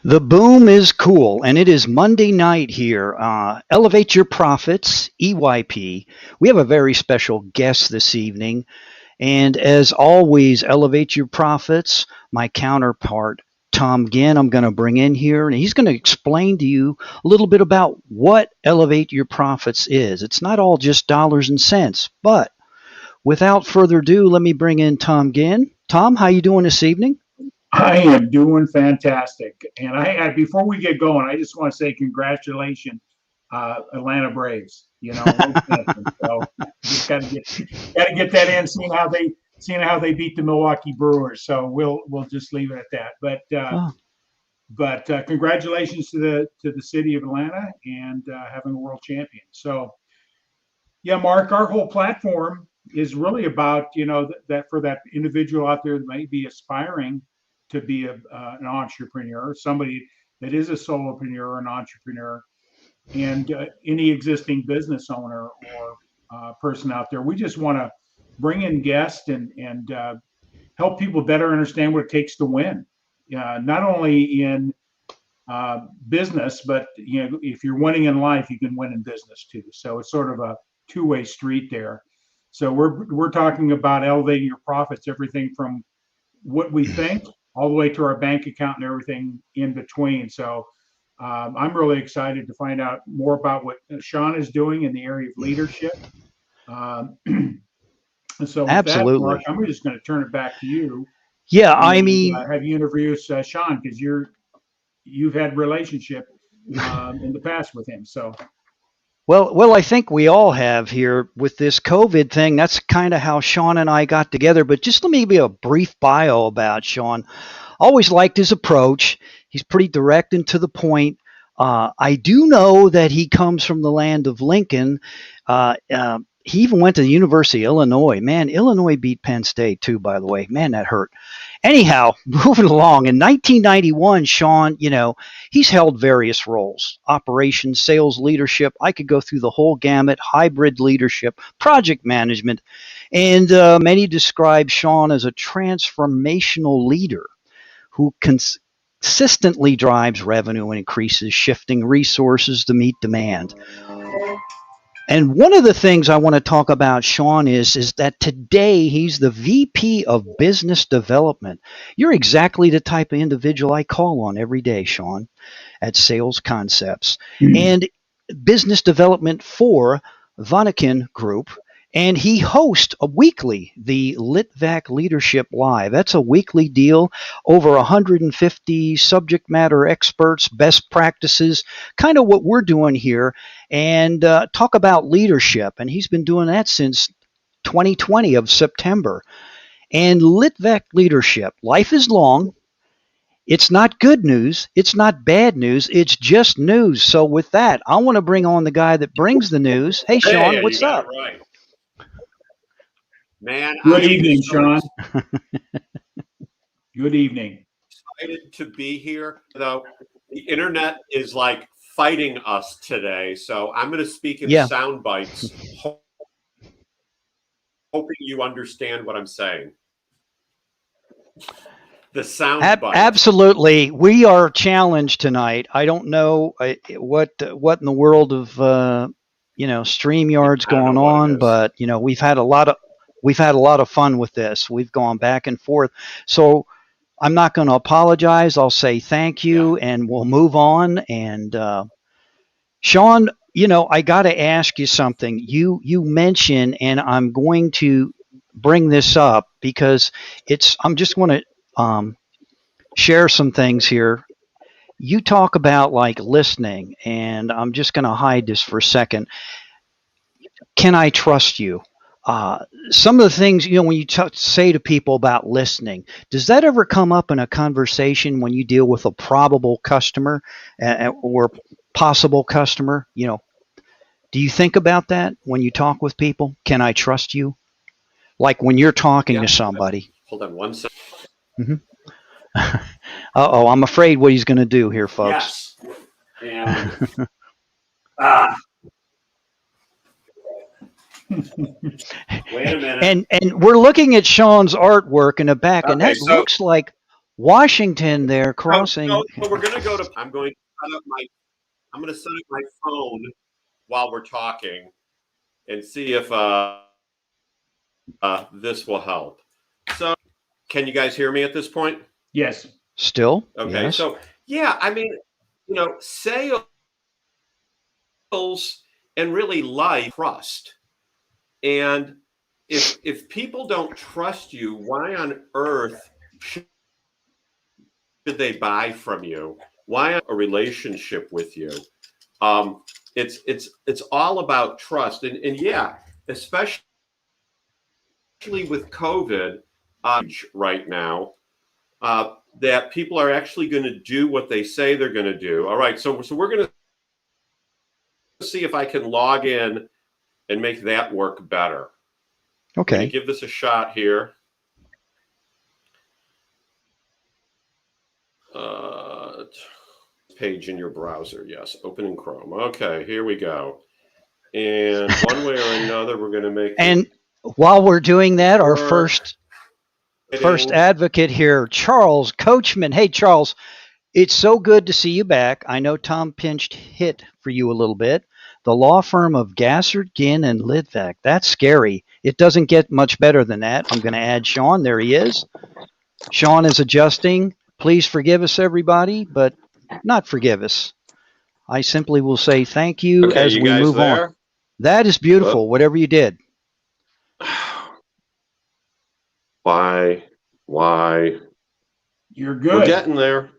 The boom is cool, and it is Monday night here. Elevate Your Profits, EYP. We have a very special guest this evening. And as always, Elevate Your Profits, my counterpart, Tom Ginn, I'm going to bring in here, and he's going to explain to you a little bit about what Elevate Your Profits is. It's not all just dollars and cents, but without further ado, let me bring in Tom Ginn. Tom, how you doing this evening? I am doing fantastic. And I before we get going, I just want to say congratulations, Atlanta Braves. So just got to get that in, seeing how they beat the Milwaukee Brewers. So we'll just leave it at that. But congratulations to the city of Atlanta and having a world champion. So yeah, Mark, our whole platform is really about that for that individual out there that might be aspiring to be an entrepreneur, somebody that is a solopreneur, an entrepreneur, and any existing business owner or person out there. We just want to bring in guests and help people better understand what it takes to win, not only in business, but if you're winning in life, you can win in business too. So it's sort of a two-way street there. So we're talking about elevating your profits, everything from what we think all the way to our bank account and everything in between. So I'm really excited to find out more about what Sean is doing in the area of leadership. So absolutely, that, Mark, I'm just going to turn it back to you. Yeah, I mean, have you introduced Sean, because you've had relationship in the past with him. So. Well, I think we all have here with this COVID thing. That's kind of how Sean and I got together. But just let me give you a brief bio about Sean. Always liked his approach. He's pretty direct and to the point. I do know that he comes from the land of Lincoln. He even went to the University of Illinois. Man, Illinois beat Penn State too, by the way. Man, that hurt. Anyhow, moving along. In 1991, Sean, he's held various roles: operations, sales, leadership. I could go through the whole gamut: hybrid leadership, project management. And many describe Sean as a transformational leader who consistently drives revenue and increases shifting resources to meet demand. And one of the things I want to talk about, Sean, is that today he's the VP of Business Development. You're exactly the type of individual I call on every day, Sean, at Sales Concepts. And business development for Vanakin Group. And he hosts a weekly, the Litvak Leadership Live. That's a weekly deal, over 150 subject matter experts, best practices, kind of what we're doing here, and talk about leadership. And he's been doing that since 2020 of September. And Litvak Leadership, life is long. It's not good news. It's not bad news. It's just news. So with that, I want to bring on the guy that brings the news. Hey, Sean, what's up? Right. Man, good evening, Sean. Good evening. Excited to be here. Though the internet is like fighting us today, so I'm going to speak in sound bites, hoping you understand what I'm saying. The sound bites. Absolutely, we are challenged tonight. I don't know what in the world of StreamYard's going on, but we've had a lot of fun with this. We've gone back and forth. So I'm not going to apologize. I'll say thank you, and we'll move on. And Sean, I got to ask you something. You mentioned, and I'm going to bring this up because I'm just going to share some things here. You talk about like listening, and I'm just going to hide this for a second. Can I trust you? Some of the things, when you say to people about listening, does that ever come up in a conversation when you deal with a probable customer or possible customer? Do you think about that when you talk with people? Can I trust you? Like when you're talking to somebody. Hold on one second. Mm-hmm. Uh-oh, I'm afraid what he's going to do here, folks. Yes. And ah, wait a minute. And we're looking at Sean's artwork in the back, and Okay, that so looks like Washington there so crossing. we're going to go to. I'm going to set up my. I'm going to set up my phone while we're talking, and see if this will help. So, can you guys hear me at this point? Yes. Still? Okay. Yes. So, yeah, I mean, sales and really life trust. And if people don't trust you, why on earth should they buy from you? Why a relationship with you? It's all about trust. And yeah, especially with COVID right now, that people are actually going to do what they say they're going to do. All right, so we're going to see if I can log in and make that work better. Okay. I'm going to give this a shot here. Page in your browser, yes, open in Chrome. Okay, here we go. And one way or another, we're going to make. And while we're doing that, our first advocate here, Charles Coachman. Hey, Charles, it's so good to see you back. I know Tom pinched hit for you a little bit. The law firm of Gasser, Ginn, and Litvak. That's scary. It doesn't get much better than that. I'm going to add Sean. There he is. Sean is adjusting. Please forgive us, everybody, but not forgive us. I simply will say thank you as we move on. That is beautiful, whatever you did. Why? You're good. We're getting there.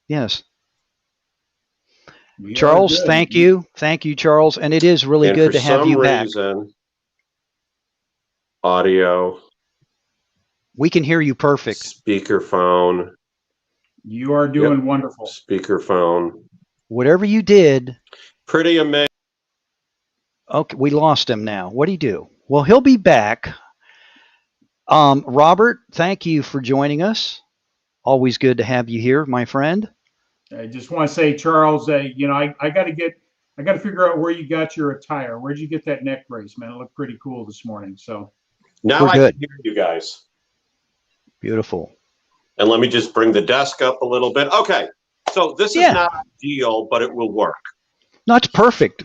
Yes. Charles, thank you. Thank you, Charles. And it is really good to have you back. For some reason, audio. We can hear you perfect. Speakerphone. You are doing wonderful. Speakerphone. Whatever you did. Pretty amazing. Okay, we lost him now. What'd he do? Well, he'll be back. Robert, thank you for joining us. Always good to have you here, my friend. I just want to say, Charles, I got to figure out where you got your attire. Where'd you get that neck brace, man? It looked pretty cool this morning. So now I can hear you guys. Beautiful. And let me just bring the desk up a little bit. Okay. So this is not ideal, but it will work. No, it's perfect.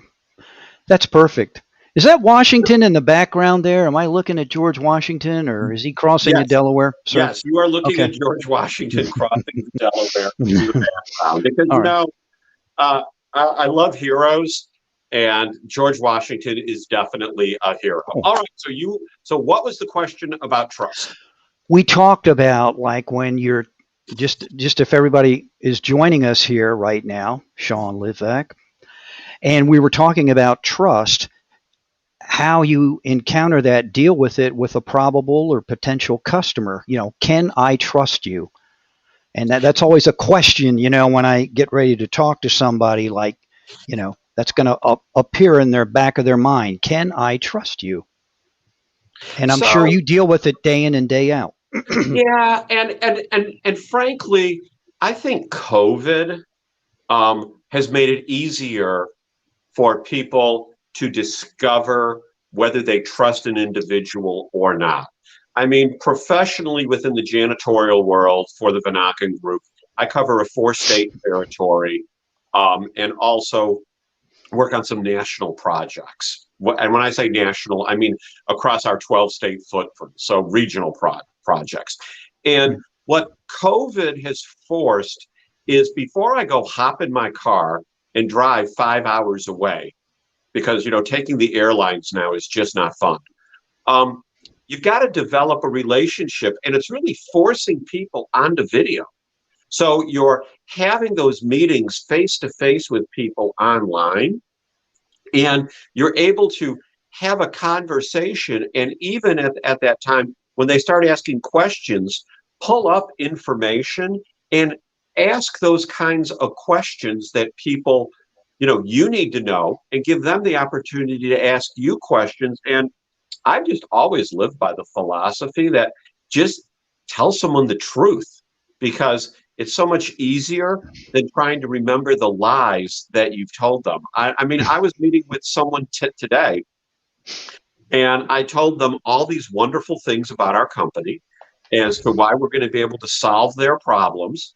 That's perfect. Is that Washington in the background there? Am I looking at George Washington, or is he crossing the Delaware? Sir? Yes, you are looking at George Washington crossing the Delaware in the background. Because, I love heroes, and George Washington is definitely a hero. Oh. All right, so what was the question about trust? We talked about, like, when you're just if everybody is joining us here right now, Sean Litvak, and we were talking about trust, how you encounter that, deal with it with a probable or potential customer. Can I trust you? And that's always a question, when I get ready to talk to somebody, like, that's going to appear in their back of their mind. Can I trust you? And I'm sure you deal with it day in and day out. Yeah, and frankly, I think COVID has made it easier for people to discover whether they trust an individual or not. I mean, professionally within the janitorial world for the Vanaken Group, I cover a 4-state territory and also work on some national projects. And when I say national, I mean across our 12-state footprint, so regional projects. And what COVID has forced is, before I go hop in my car and drive 5 hours away, because, taking the airlines now is just not fun. You've got to develop a relationship, and it's really forcing people onto video. So you're having those meetings face-to-face with people online, and you're able to have a conversation. And even at that time, when they start asking questions, pull up information and ask those kinds of questions that people, you need to know, and give them the opportunity to ask you questions. And I've just always lived by the philosophy that just tell someone the truth, because It's so much easier than trying to remember the lies that you've told them. I mean, I was meeting with someone today, and I told them all these wonderful things about our company as to why we're going to be able to solve their problems.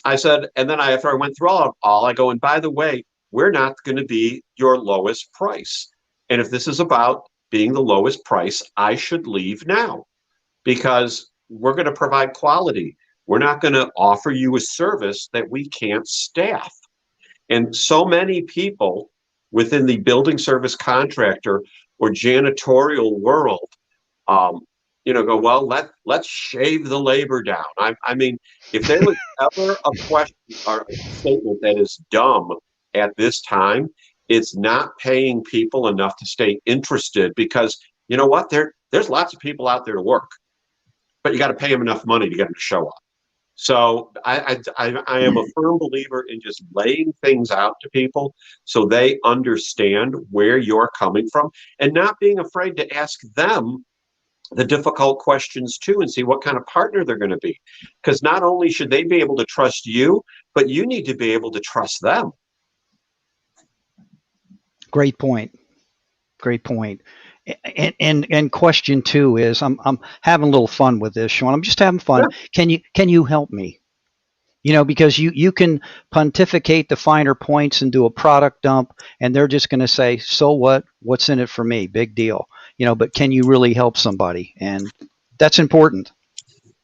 I said, and then after I went through all, I go, and by the way, we're not going to be your lowest price. And if this is about being the lowest price, I should leave now because we're going to provide quality. We're not going to offer you a service that we can't staff. And so many people within the building service contractor or janitorial world, go, well, let's shave the labor down. I mean, if there was ever a question or a statement that is dumb at this time, it's not paying people enough to stay interested because you know what? There's lots of people out there to work, but you got to pay them enough money to get them to show up. So I am a firm believer in just laying things out to people so they understand where you're coming from and not being afraid to ask them the difficult questions too and see what kind of partner they're going to be. Because not only should they be able to trust you, but you need to be able to trust them. Great point. Great point. And question two is, I'm having a little fun with this, Sean. I'm just having fun. Yeah. Can you help me? Because you can pontificate the finer points and do a product dump, and they're just going to say, so what? What's in it for me? Big deal. But can you really help somebody? And that's important.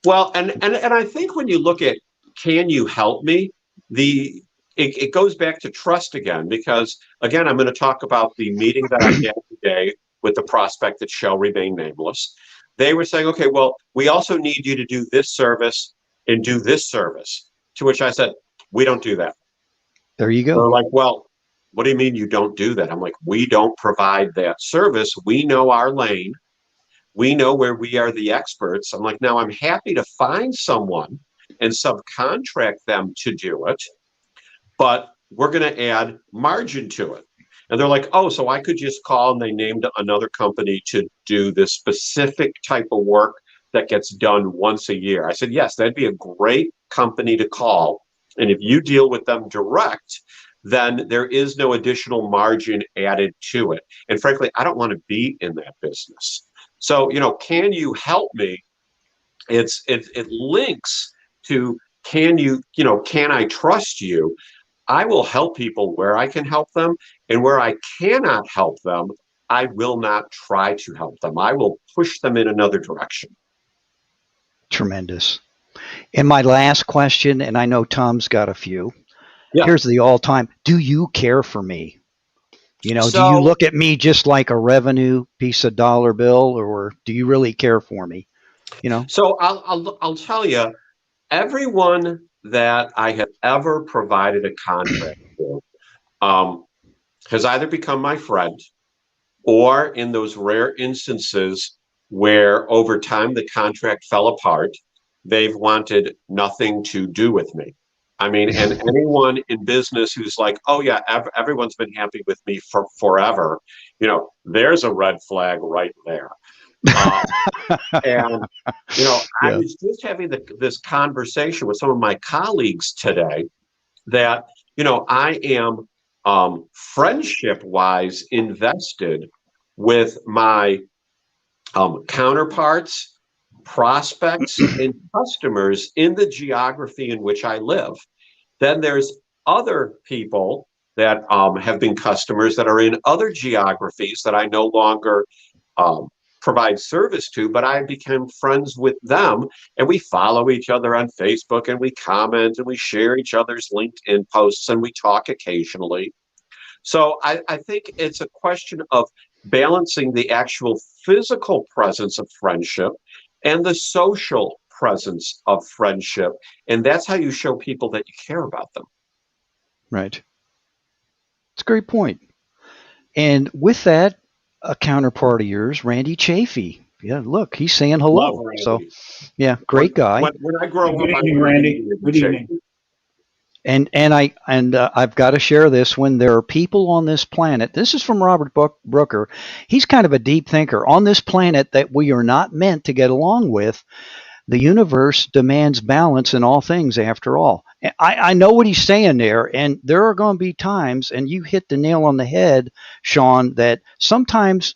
Well, and I think when you look at can you help me, it goes back to trust again, because again, I'm going to talk about the meeting that I had today with the prospect that shall remain nameless. They were saying, okay, well, we also need you to do this service and do this service. To which I said, we don't do that. There you go. They're like, well, what do you mean you don't do that? I'm like, we don't provide that service. We know our lane. We know where we are the experts. I'm like, now I'm happy to find someone and subcontract them to do it, but we're going to add margin to it. And they're like, oh, so I could just call, and they named another company to do this specific type of work that gets done once a year. I said, yes, that'd be a great company to call. And if you deal with them direct, then there is no additional margin added to it. And frankly, I don't want to be in that business. So, can you help me? It links to can I trust you? I will help people where I can help them, and where I cannot help them, I will not try to help them. I will push them in another direction. Tremendous. And my last question, and I know Tom's got a few. Yeah. Here's the all-time. Do you care for me? Do you look at me just like a revenue piece of dollar bill, or do you really care for me? So I'll tell you, everyone that I have ever provided a contract to has either become my friend, or in those rare instances where over time the contract fell apart, they've wanted nothing to do with me. I mean, and anyone in business who's like, oh yeah, everyone's been happy with me for forever, there's a red flag right there. And I was just having this conversation with some of my colleagues today that I am friendship wise invested with my counterparts, prospects, and customers in the geography in which I live. Then there's other people that have been customers that are in other geographies that I no longer provide service to, but I became friends with them, and we follow each other on Facebook, and we comment, and we share each other's LinkedIn posts, and we talk occasionally. So I think it's a question of balancing the actual physical presence of friendship and the social presence of friendship. And that's how you show people that you care about them. Right. It's a great point. And with that, a counterpart of yours, Randy Chafee. Yeah, look, he's saying hello. So, yeah, great guy. When I grow up, good evening, Randy. Good evening. And I've got to share this. When there are people on this planet, this is from Robert Brooker. He's kind of a deep thinker. On this planet that we are not meant to get along with, the universe demands balance in all things after all. I know what he's saying there, and there are going to be times, and you hit the nail on the head, Sean, that sometimes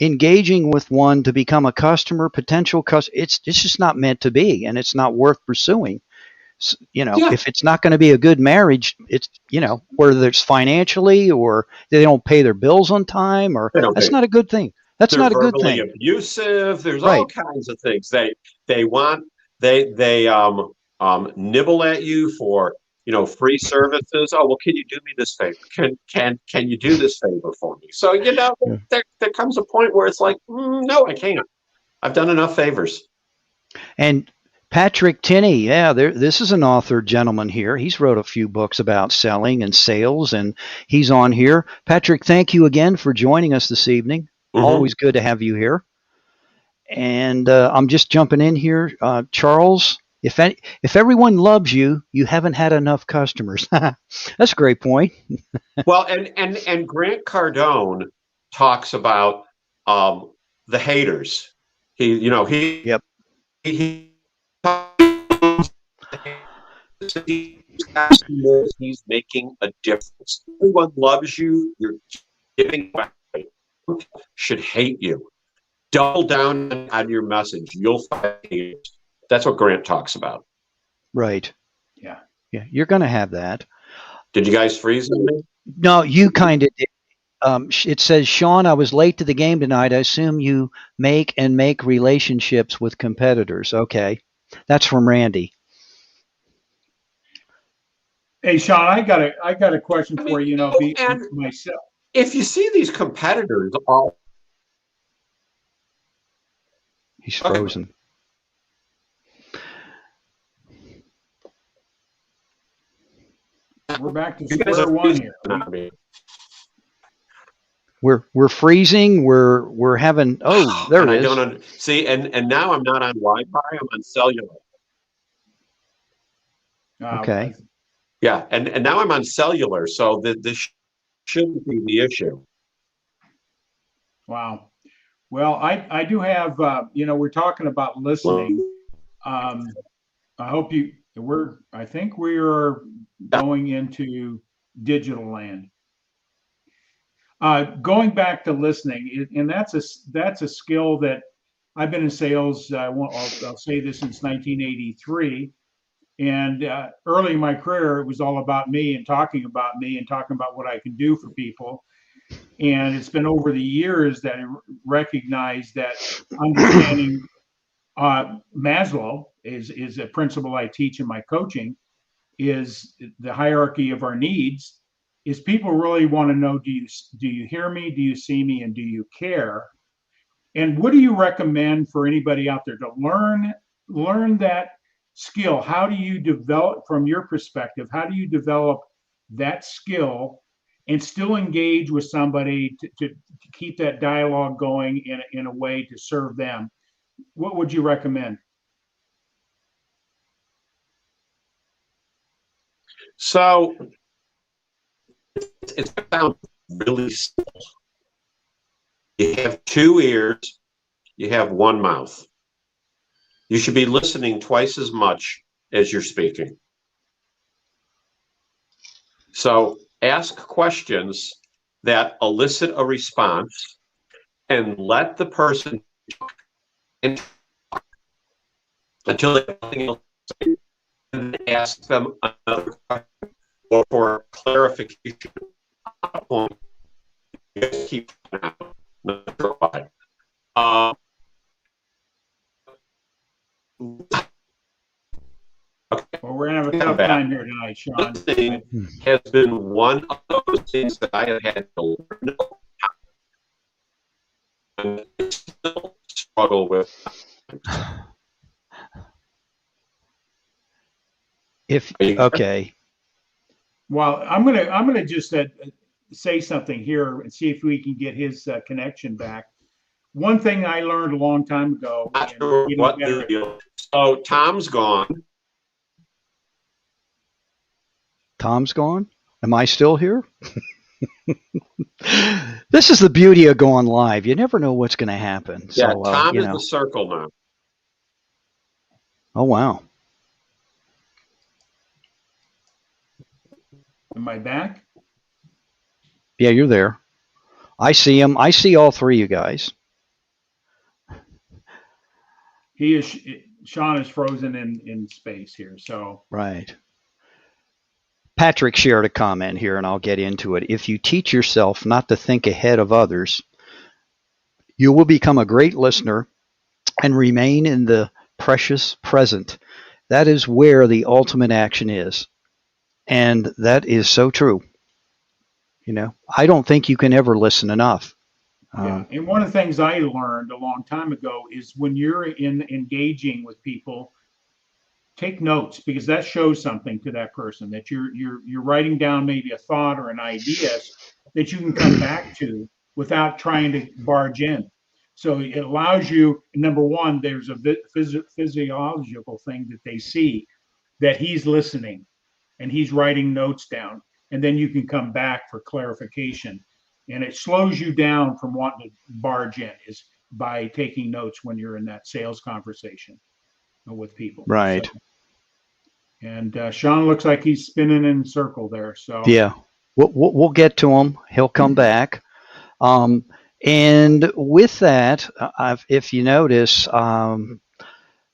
engaging with one to become a customer, potential customer, it's just not meant to be, and it's not worth pursuing. Yeah, If it's not going to be a good marriage, it's, whether it's financially or they don't pay their bills on time, or they don't that's pay. not a good thing. That's They're not a good verbally thing. abusive. There's all Right. kinds of things. They want they nibble at you for free services. Oh well, can you do me this favor? Can you do this favor for me? So Yeah. there comes a point where it's like, no, I can't. I've done enough favors. And Patrick Tinney, yeah, this is an author gentleman here. He's wrote a few books about selling and sales, and he's on here. Patrick, thank you again for joining us this evening. Mm-hmm. Always good to have you here. And I'm just jumping in here, Charles. If everyone loves you, you haven't had enough customers. That's a great point. Well, and Grant Cardone talks about the haters. Yep. He he's making a difference. Everyone loves you. You're giving away. Should hate you. Double down on your message. You'll find haters. That's what Grant talks about. Right. Yeah. Yeah. You're going to have that. Did you guys freeze me? No, you kind of did. It says, Sean, I was late to the game tonight. I assume you make relationships with competitors. Okay. That's from Randy. Hey, Sean, I got a question for you. And Myself. if you see these competitors all, He's frozen. We're back to square one here. We're freezing. We're having. Oh, there it is. See, and now I'm not on Wi-Fi. I'm on cellular. Okay. Yeah, and now I'm on cellular, so this shouldn't be the issue. Wow. Well, I do have. We're talking about listening. I hope I think we are going into digital land. Going back to listening, and that's a skill that I've been in sales. I'll say this since 1983, and early in my career, it was all about me and talking about me and talking about what I can do for people. And it's been over the years that I recognized that understanding Maslow is a principle I teach in my coaching, is the hierarchy of our needs. Is people really want to know, do you hear me, do you see me, and do you care? And what do you recommend for anybody out there to learn that skill? How do you develop, from your perspective, how do you develop that skill and still engage with somebody to keep that dialogue going in a way to serve them? What would you recommend? So it sounds really simple. You have 2 ears, you have 1 mouth. You should be listening twice as much as you're speaking. So ask questions that elicit a response and let the person talk until they have nothing else to say, and ask them another question or for clarification on a point. You guys keep out. Not sure why. Okay. Well, we're gonna have a tough time here tonight, Sean. Listening has been one of those things that I have had to learn, and I still struggle with. Okay. Well, I'm gonna just say something here and see if we can get his connection back. One thing I learned a long time ago. Not sure what the deal. So Tom's gone. Tom's gone. Am I still here? This is the beauty of going live. You never know what's going to happen. Yeah, so, Tom is the circle now. Oh, wow. Am I back? Yeah, you're there. I see him. I see all three of you guys. He is. Sean is frozen in space here. So Right. Patrick shared a comment here, and I'll get into it. If you teach yourself not to think ahead of others, you will become a great listener and remain in the precious present. That is where the ultimate action is. And that is so true. I don't think you can ever listen enough. yeah, and one of the things I learned a long time ago is when you're in engaging with people, take notes because that shows something to that person that you're writing down maybe a thought or an idea that you can come back to without trying to barge in. So it allows you, number one, there's a physiological thing that they see that he's listening and he's writing notes down, and then you can come back for clarification. And it slows you down from wanting to barge in is by taking notes when you're in that sales conversation with people. So, Right. and Sean looks like he's spinning in a circle there. So Yeah. We'll get to him. He'll come back. And with that, if you notice,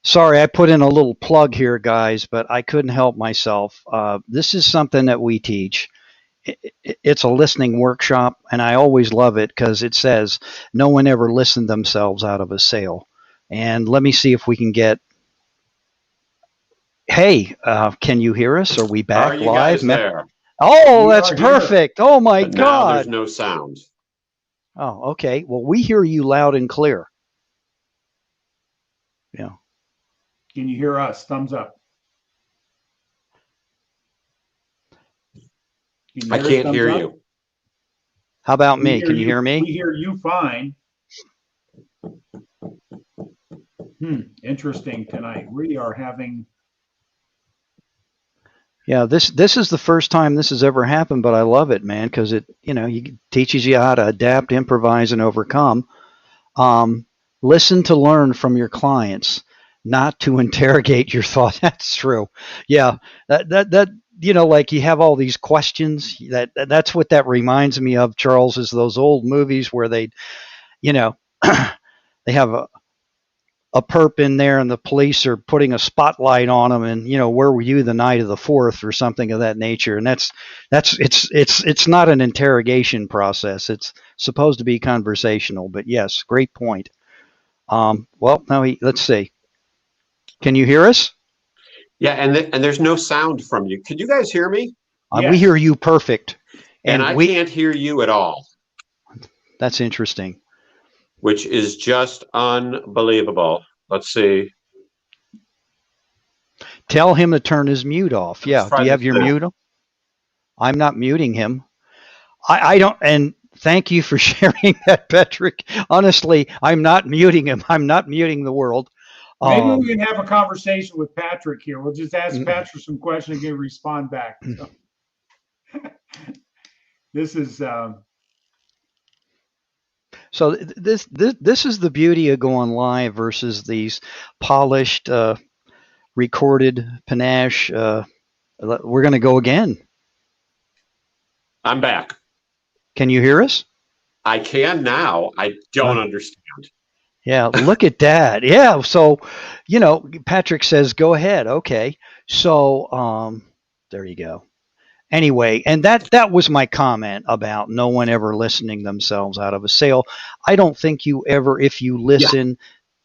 sorry, I put in a little plug here, guys, but I couldn't help myself. This is something that we teach. It's a listening workshop, and I always love it because it says no one ever listened themselves out of a sale. And let me see if we can get. Hey, can you hear us? Are we back Are you live? guys there? Oh, we that's are here. perfect. Oh my But now there's God. no sound. Oh, okay. Well, we hear you loud and clear. Yeah. Can you hear us? Thumbs up. I can't hear you. How about We me? hear Can you hear We me? hear you fine. Interesting tonight. We are having. Yeah, this is the first time this has ever happened, but I love it, man, because it teaches you how to adapt, improvise, and overcome. Um, Listen to learn from your clients, not to interrogate your thoughts. That's true. Yeah, that like you have all these questions. That's what that reminds me of, Charles, is those old movies where you know, they have a perp in there and the police are putting a spotlight on them, and where were you the night of the 4th or something of that nature. And it's not an interrogation process. It's supposed to be conversational. But yes, great point. Well, now let's see, can you hear us? Yeah, and there's no sound from you. Can you guys hear me? We Yes. hear you perfect. And And I can't hear you at all, that's interesting. which is just unbelievable. Let's see. Tell him to turn his mute off. Let's Yeah, do try you have this your now. mute on? I'm not muting him. I don't, and thank you for sharing that, Patrick. Honestly, I'm not muting him. I'm not muting the world. Maybe we can have a conversation with Patrick here. We'll just ask Mm. Patrick some questions and get respond back. So, this is So this is the beauty of going live versus these polished, recorded panache. We're going to go again. I'm back. Can you hear us? I can now. I don't understand. Yeah, look at that. Yeah, so Patrick says go ahead. Okay, so there you go. Anyway, and that was my comment about no one ever listening themselves out of a sale. I don't think you ever, if you listen,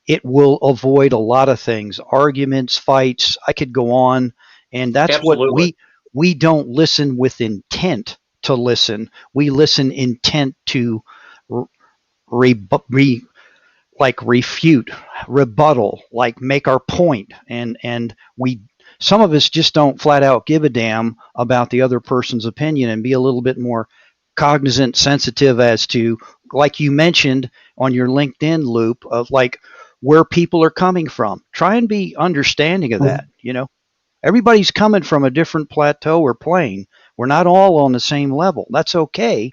it will avoid a lot of things, arguments, fights. I could go on, and that's Absolutely. what we don't listen with intent to listen. We listen intent to like refute, rebuttal, like make our point, and we some of us just don't flat out give a damn about the other person's opinion and be a little bit more cognizant, sensitive as to, like you mentioned on your LinkedIn loop, of like where people are coming from. Try and be understanding of that, Everybody's coming from a different plateau or plane. We're not all on the same level. That's okay.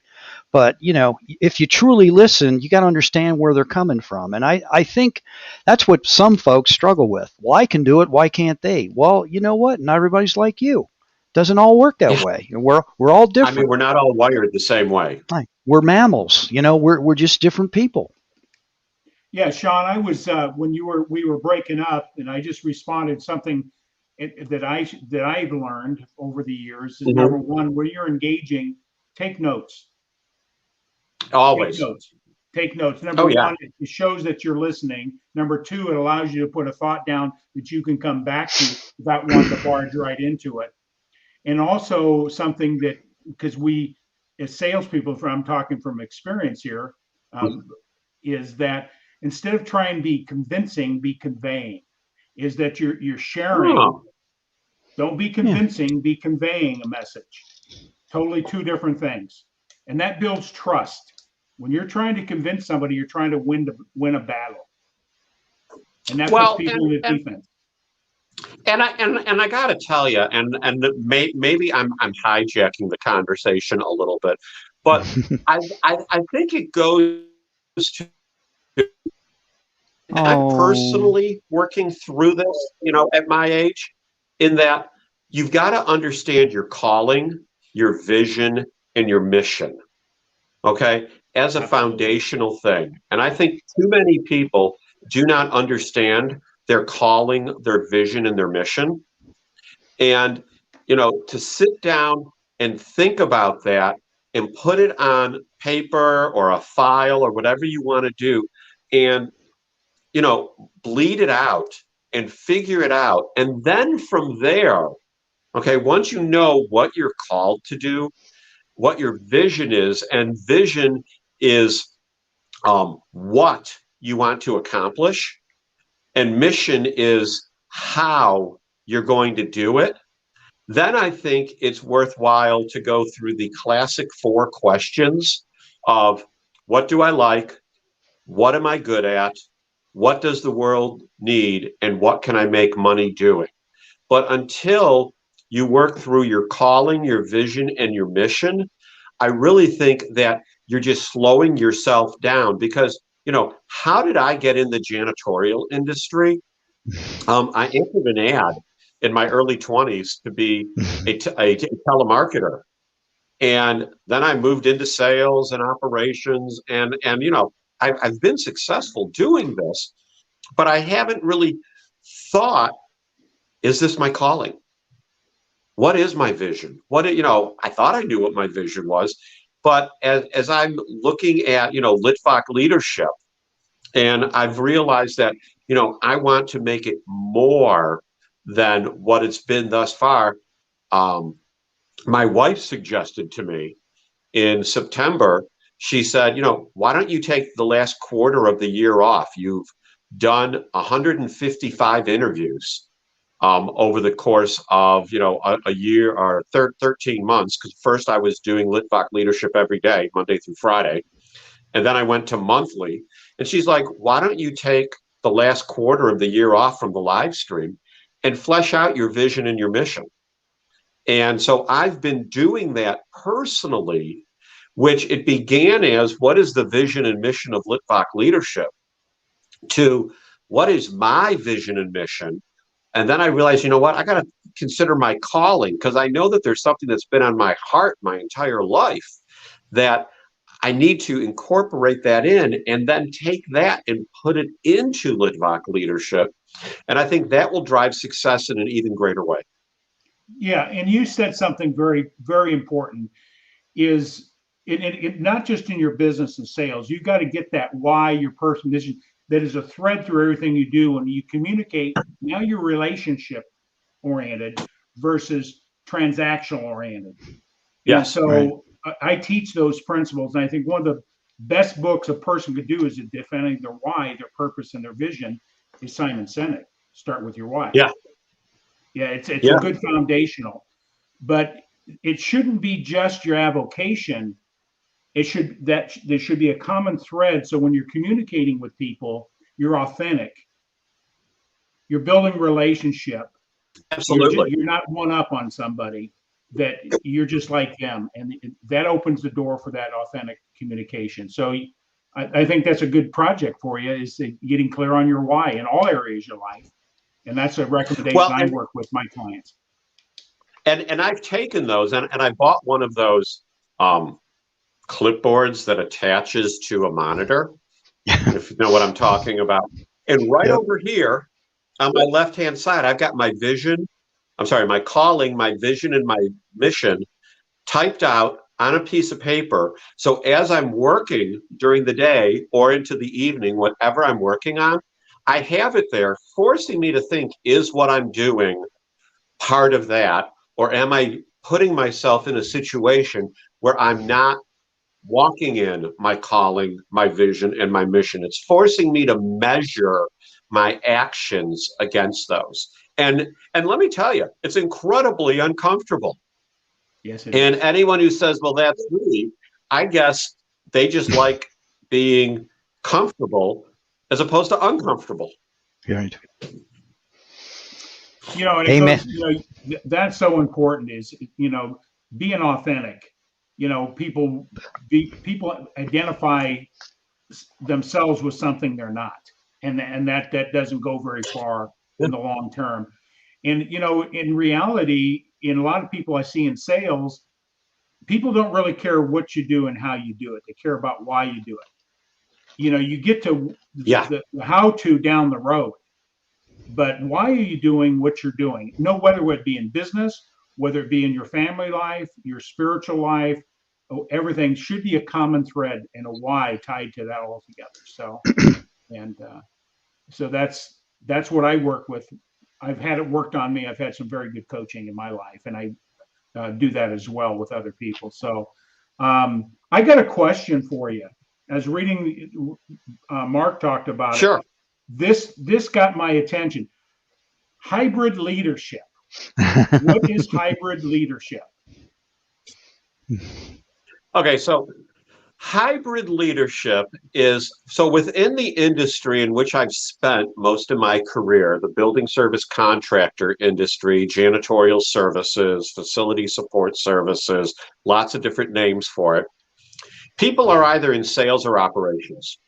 But, if you truly listen, you got to understand where they're coming from. And I think that's what some folks struggle with. Well, I can do it. Why can't they? Well, you know what? Not everybody's like you. Doesn't all work that Yeah. way. We're all I mean, different. we're not all wired the same way. Right. We're mammals. We're just different people. Yeah, Sean, I was when we were breaking up, and I just responded something that I've learned over the years is number Mhm. one, when you're engaging, take notes. Take Always. notes. Take notes. Number Oh, yeah. one, it shows that you're listening. Number two, it allows you to put a thought down that you can come back to without wanting to barge right into it. And also something that, because we, as salespeople, I'm talking from experience here, is that instead of trying to be convincing, be conveying. Is that you're sharing. Oh, Don't be Yeah. convincing, be conveying a message. Totally two different things. And that builds trust. When you're trying to convince somebody, you're trying to win a battle. And that puts well, people in the defense. and I got to tell you, maybe I'm hijacking the conversation a little bit, but I think it goes to, I'm Oh, personally working through this, at my age, in that you've got to understand your calling, your vision, and your mission, okay, as a Absolutely. foundational thing. And I think too many people do not understand their calling, their vision, and their mission. And, to sit down and think about that and put it on paper or a file or whatever you want to do, and, bleed it out and figure it out. And then from there, okay, once you know what you're called to do, what your vision is, and vision is what you want to accomplish, and mission is how you're going to do it, then I think it's worthwhile to go through the classic 4 questions of what do I like? What am I good at? What does the world need? And what can I make money doing? But until you work through your calling, your vision, and your mission, I really think that you're just slowing yourself down because, how did I get in the janitorial industry? I entered an ad in my early 20s to be a telemarketer. And then I moved into sales and operations. And I've been successful doing this, but I haven't really thought, is this my calling? What is my vision? I thought I knew what my vision was, but as I'm looking at, Litvak leadership, and I've realized that, I want to make it more than what it's been thus far. Um, my wife suggested to me in September, she said, why don't you take the last quarter of the year off? You've done 155 interviews over the course of a year or 13 months, because first I was doing Litvak leadership every day, Monday through Friday, and then I went to monthly. And she's like, why don't you take the last quarter of the year off from the live stream and flesh out your vision and your mission? And so I've been doing that personally, which it began as what is the vision and mission of Litvak leadership, to what is my vision and mission. And then I realized, I got to consider my calling, because I know that there's something that's been on my heart my entire life that I need to incorporate that in, and then take that and put it into Litvak leadership. And I think that will drive success in an even greater way. Yeah, and you said something very, very important. Is not just in your business and sales. You got to get that why, your personal mission, that is a thread through everything you do. When you communicate, now you're relationship oriented versus transactional oriented. And Yes. right. so I teach those principles. And I think one of the best books a person could do is defending their why, their purpose, and their vision is Simon Sinek. Start with your why. Yeah. Yeah, it's a Yeah. good foundational, but it shouldn't be just your avocation. There should be a common thread. So when you're communicating with people, you're authentic. You're building relationship. Absolutely. You're not one up on somebody, that you're just like them, and that opens the door for that authentic communication. So I think that's a good project for you, is getting clear on your why in all areas of your life, and that's a recommendation Well, I work with my clients. and I've taken those, and I bought one of those clipboards that attaches to a monitor, if you know what I'm talking about. And right Yep. over here on my left-hand side, I've got my vision, I'm sorry, my calling, my vision, and my mission typed out on a piece of paper. So as I'm working during the day or into the evening, whatever I'm working on, I have it there, forcing me to think, is what I'm doing part of that? Or am I putting myself in a situation where I'm not walking in my calling, my vision, and my mission? It's forcing me to measure my actions against those. And let me tell you, it's incredibly uncomfortable. Yes, it And is. anyone who says, well, that's me, I guess they just like being comfortable as opposed to uncomfortable. Right. And it Amen. goes, that's so important, is, being authentic. People identify themselves with something they're not, and that doesn't go very far in the long term. And in reality, in a lot of people I see in sales, people don't really care what you do and how you do it. They care about why you do it. You get to Yeah. the how to down the road, but why are you doing what you're doing? Whether it be in business, whether it be in your family life, your spiritual life, everything should be a common thread and a why tied to that altogether. So that's what I work with. I've had it worked on me. I've had some very good coaching in my life, and I do that as well with other people. So I got a question for you. As reading, Mark talked about it. Sure. This got my attention. Hybrid leadership. What is hybrid leadership? Okay, so hybrid leadership is so within the industry in which I've spent most of my career, the building service contractor industry, janitorial services, facility support services, lots of different names for it. People are either in sales or operations.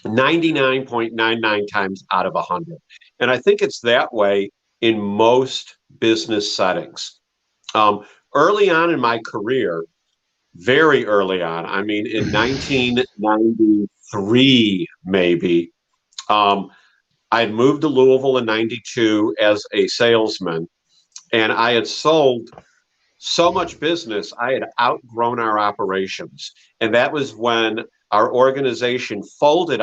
99.99 times out of 100. And I think it's that way in most business settings. Early on in my career, very early on, I mean, in 1993, maybe, I had moved to Louisville in 92 as a salesman, and I had sold so much business, I had outgrown our operations. And that was when our organization folded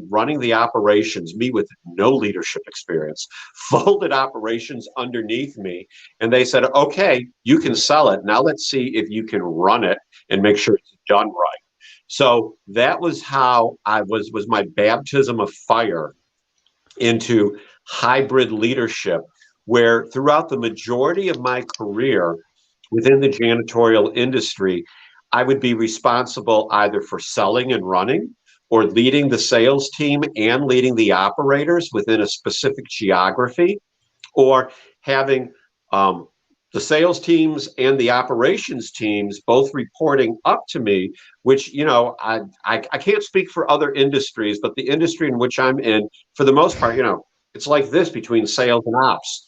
running the operations, me with no leadership experience, folded operations underneath me. And they said, okay, you can sell it. Now let's see if you can run it and make sure it's done right. So that was how I was my baptism of fire into hybrid leadership, where throughout the majority of my career, within the janitorial industry, I would be responsible either for selling and running or leading the sales team and leading the operators within a specific geography, or having the sales teams and the operations teams both reporting up to me, which, I can't speak for other industries, but the industry in which I'm in, for the most part, it's like this between sales and ops.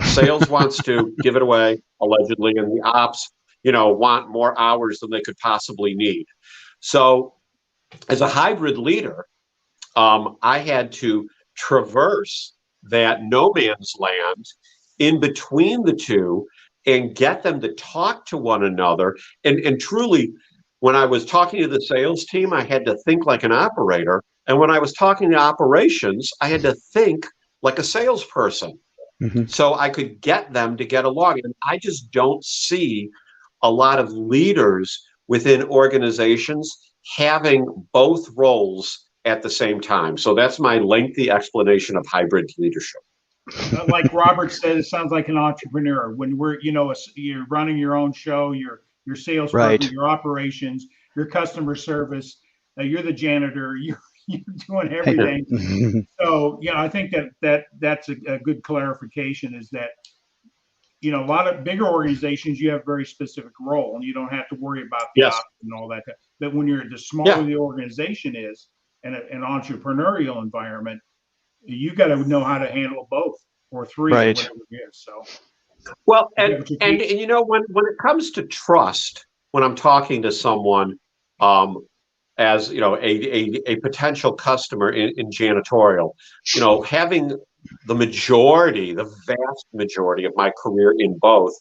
Sales wants to give it away, allegedly, and the ops, want more hours than they could possibly need. So as a hybrid leader, I had to traverse that no man's land in between the two and get them to talk to one another. And truly, when I was talking to the sales team, I had to think like an operator. And when I was talking to operations, I had to think like a salesperson. Mhm. So I could get them to get along. And I just don't see a lot of leaders within organizations having both roles at the same time. So that's my lengthy explanation of hybrid leadership. Like Robert said, it sounds like an entrepreneur. When you're running your own show, your salesperson, Right. your operations, your customer service, you're the janitor, you're doing everything. So, I think that's a good clarification, is that, a lot of bigger organizations, you have very specific role and you don't have to worry about the Yes. ops and all that. But when the smaller Yeah. the organization is, and an entrepreneurial environment, you got to know how to handle both or three or Right. whatever it is. So, Well, is that what you and teach? when it comes to trust, when I'm talking to someone, as a potential customer in janitorial, having the vast majority of my career in both,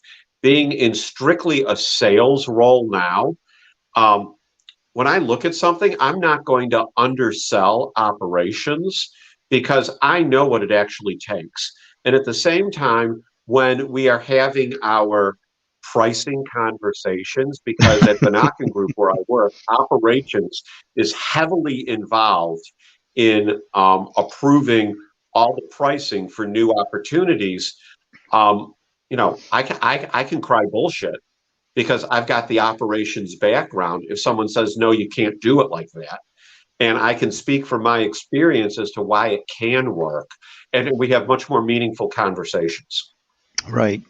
being in strictly a sales role now, when I look at something, I'm not going to undersell operations because I know what it actually takes. And at the same time, when we are having our pricing conversations, because at Banaken Group where I work, operations is heavily involved in approving all the pricing for new opportunities. I can cry bullshit because I've got the operations background. If someone says, no, you can't do it like that, and I can speak from my experience as to why it can work, and we have much more meaningful conversations. Right.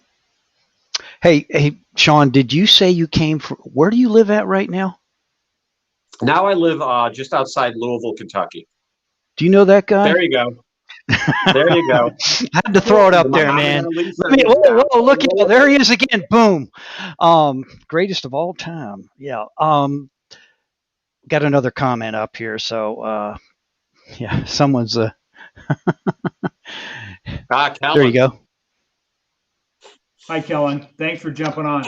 Hey, Sean, did you say you came from, where do you live at right now? Now I live just outside Louisville, Kentucky. Do you know that guy? There you go. There you go. I had to throw it The up there, Muhammad man. Ali Let me, said his whoa, town. whoa, look at, there he is again. Boom. Greatest of all time. Yeah. Got another comment up here. So, yeah, someone's, there you Kellen. go. Hi, Kellen. Thanks for jumping on.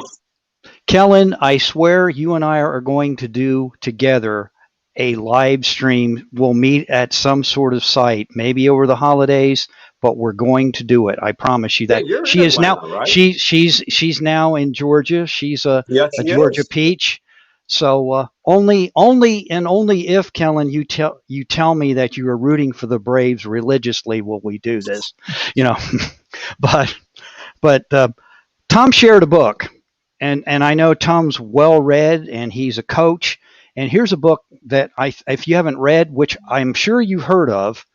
Kellen, I swear you and I are going to do together a live stream. We'll meet at some sort of site, maybe over the holidays, but we're going to do it. I promise you Yeah, that. you're in She is now Atlanta, right? she's now in Georgia. She's Yes, a she Georgia is. peach. So only if, Kellen, you tell me that you are rooting for the Braves religiously will we do this. You know, but Tom shared a book, and I know Tom's well read, and he's a coach. And here's a book that if you haven't read, which I'm sure you've heard of,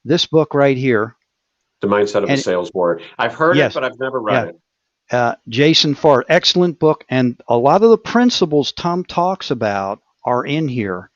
this book right here. The Mindset of a And Sales Warrior. I've heard it, yes, but I've never read yeah, it. Jason Farr, excellent book, and a lot of the principles Tom talks about are in here.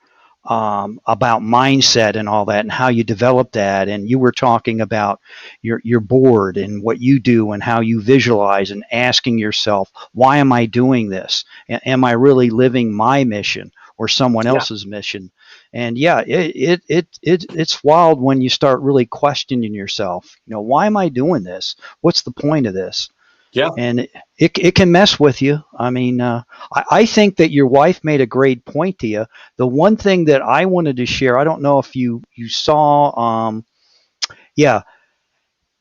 About mindset and all that and how you develop that. And you were talking about your board and what you do and how you visualize and asking yourself, why am I doing this? Am I really living my mission or someone Yeah. else's mission? And yeah, it's wild when you start really questioning yourself. Why am I doing this? What's the point of this? Yeah. And it can mess with you. I mean, I think that your wife made a great point to you. The one thing that I wanted to share, I don't know if you saw, yeah,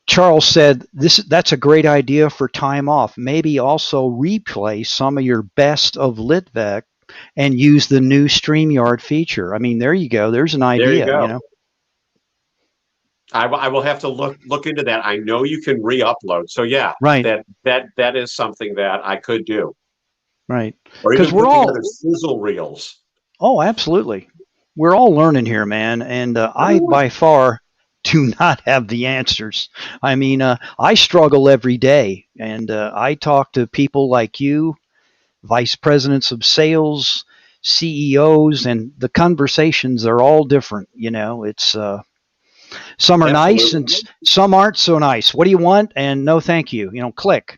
Charles said that's a great idea for time off. Maybe also replay some of your best of Litvak and use the new StreamYard feature. I mean, there you go. There's an There you idea, go. I will have to look into that. I know you can re-upload. So yeah, Right, that is something that I could do. right. Or Because even we're put all, together sizzle reels. oh, absolutely. We're all learning here, man. And I, Everyone. by far, do not have the answers. I mean, I struggle every day. And I talk to people like you, vice presidents of sales, CEOs, and the conversations are all different. It's some are nice and Absolutely. some aren't so nice. What do you want? And no, thank you. Click.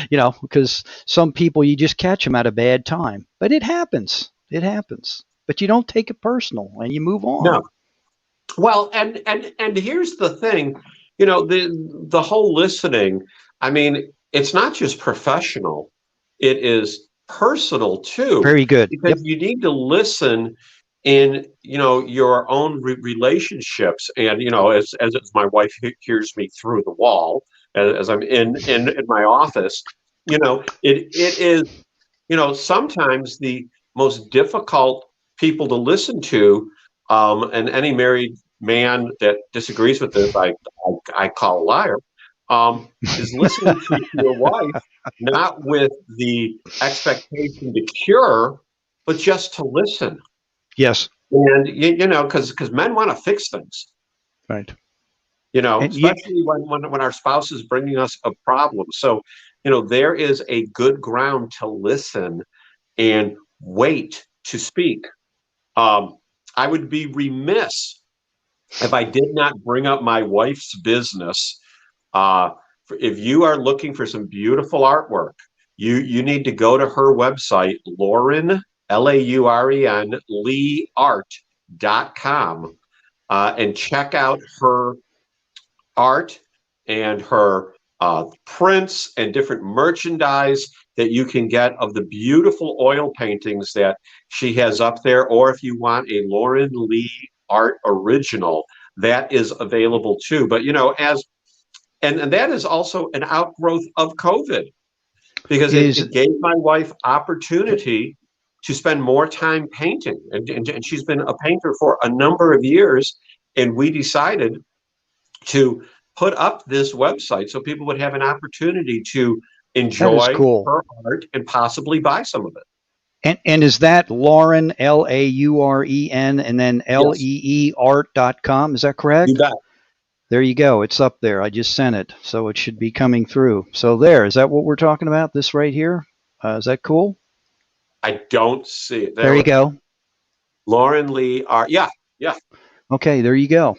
Because some people you just catch them at a bad time. But it happens. It happens. But you don't take it personal and you move on. No. Well, and here's the thing, the whole listening, I mean, it's not just professional, it is personal too, Very good. because Yep. you need to listen in, your own relationships. And, as my wife hears me through the wall, as I'm in my office, it is, sometimes the most difficult people to listen to, and any married man that disagrees with this, I call a liar, is listening to your wife, not with the expectation to cure, but just to listen. Yes. And you know, because men want to fix things. Right. You know, And you, especially when our spouse is bringing us a problem. So, you know, there is a good ground to listen and wait to speak. Um, I would be remiss if I did not bring up my wife's business. Uh, if you are looking for some beautiful artwork, you need to go to her website, Lauren, Lauren, leeart.com, and check out her art and her prints and different merchandise that you can get of the beautiful oil paintings that she has up there. Or if you want a Lauren Lee art original, that is available too. But you know, and that is also an outgrowth of COVID, because is it gave my wife opportunity to spend more time painting, and she's been a painter for a number of years, and we decided to put up this website so people would have an opportunity to that is enjoy cool. her art and possibly buy some of it. And is that Lauren, Lauren, and then Yes, leeart.com? Is that you correct? bet. There you go. It's up there. I just sent it. So it should be coming through. So there, is that what we're talking about? This right here? Is that cool? I don't see it. There There you with go. Lauren Lee art. Yeah, yeah. Okay, there you go.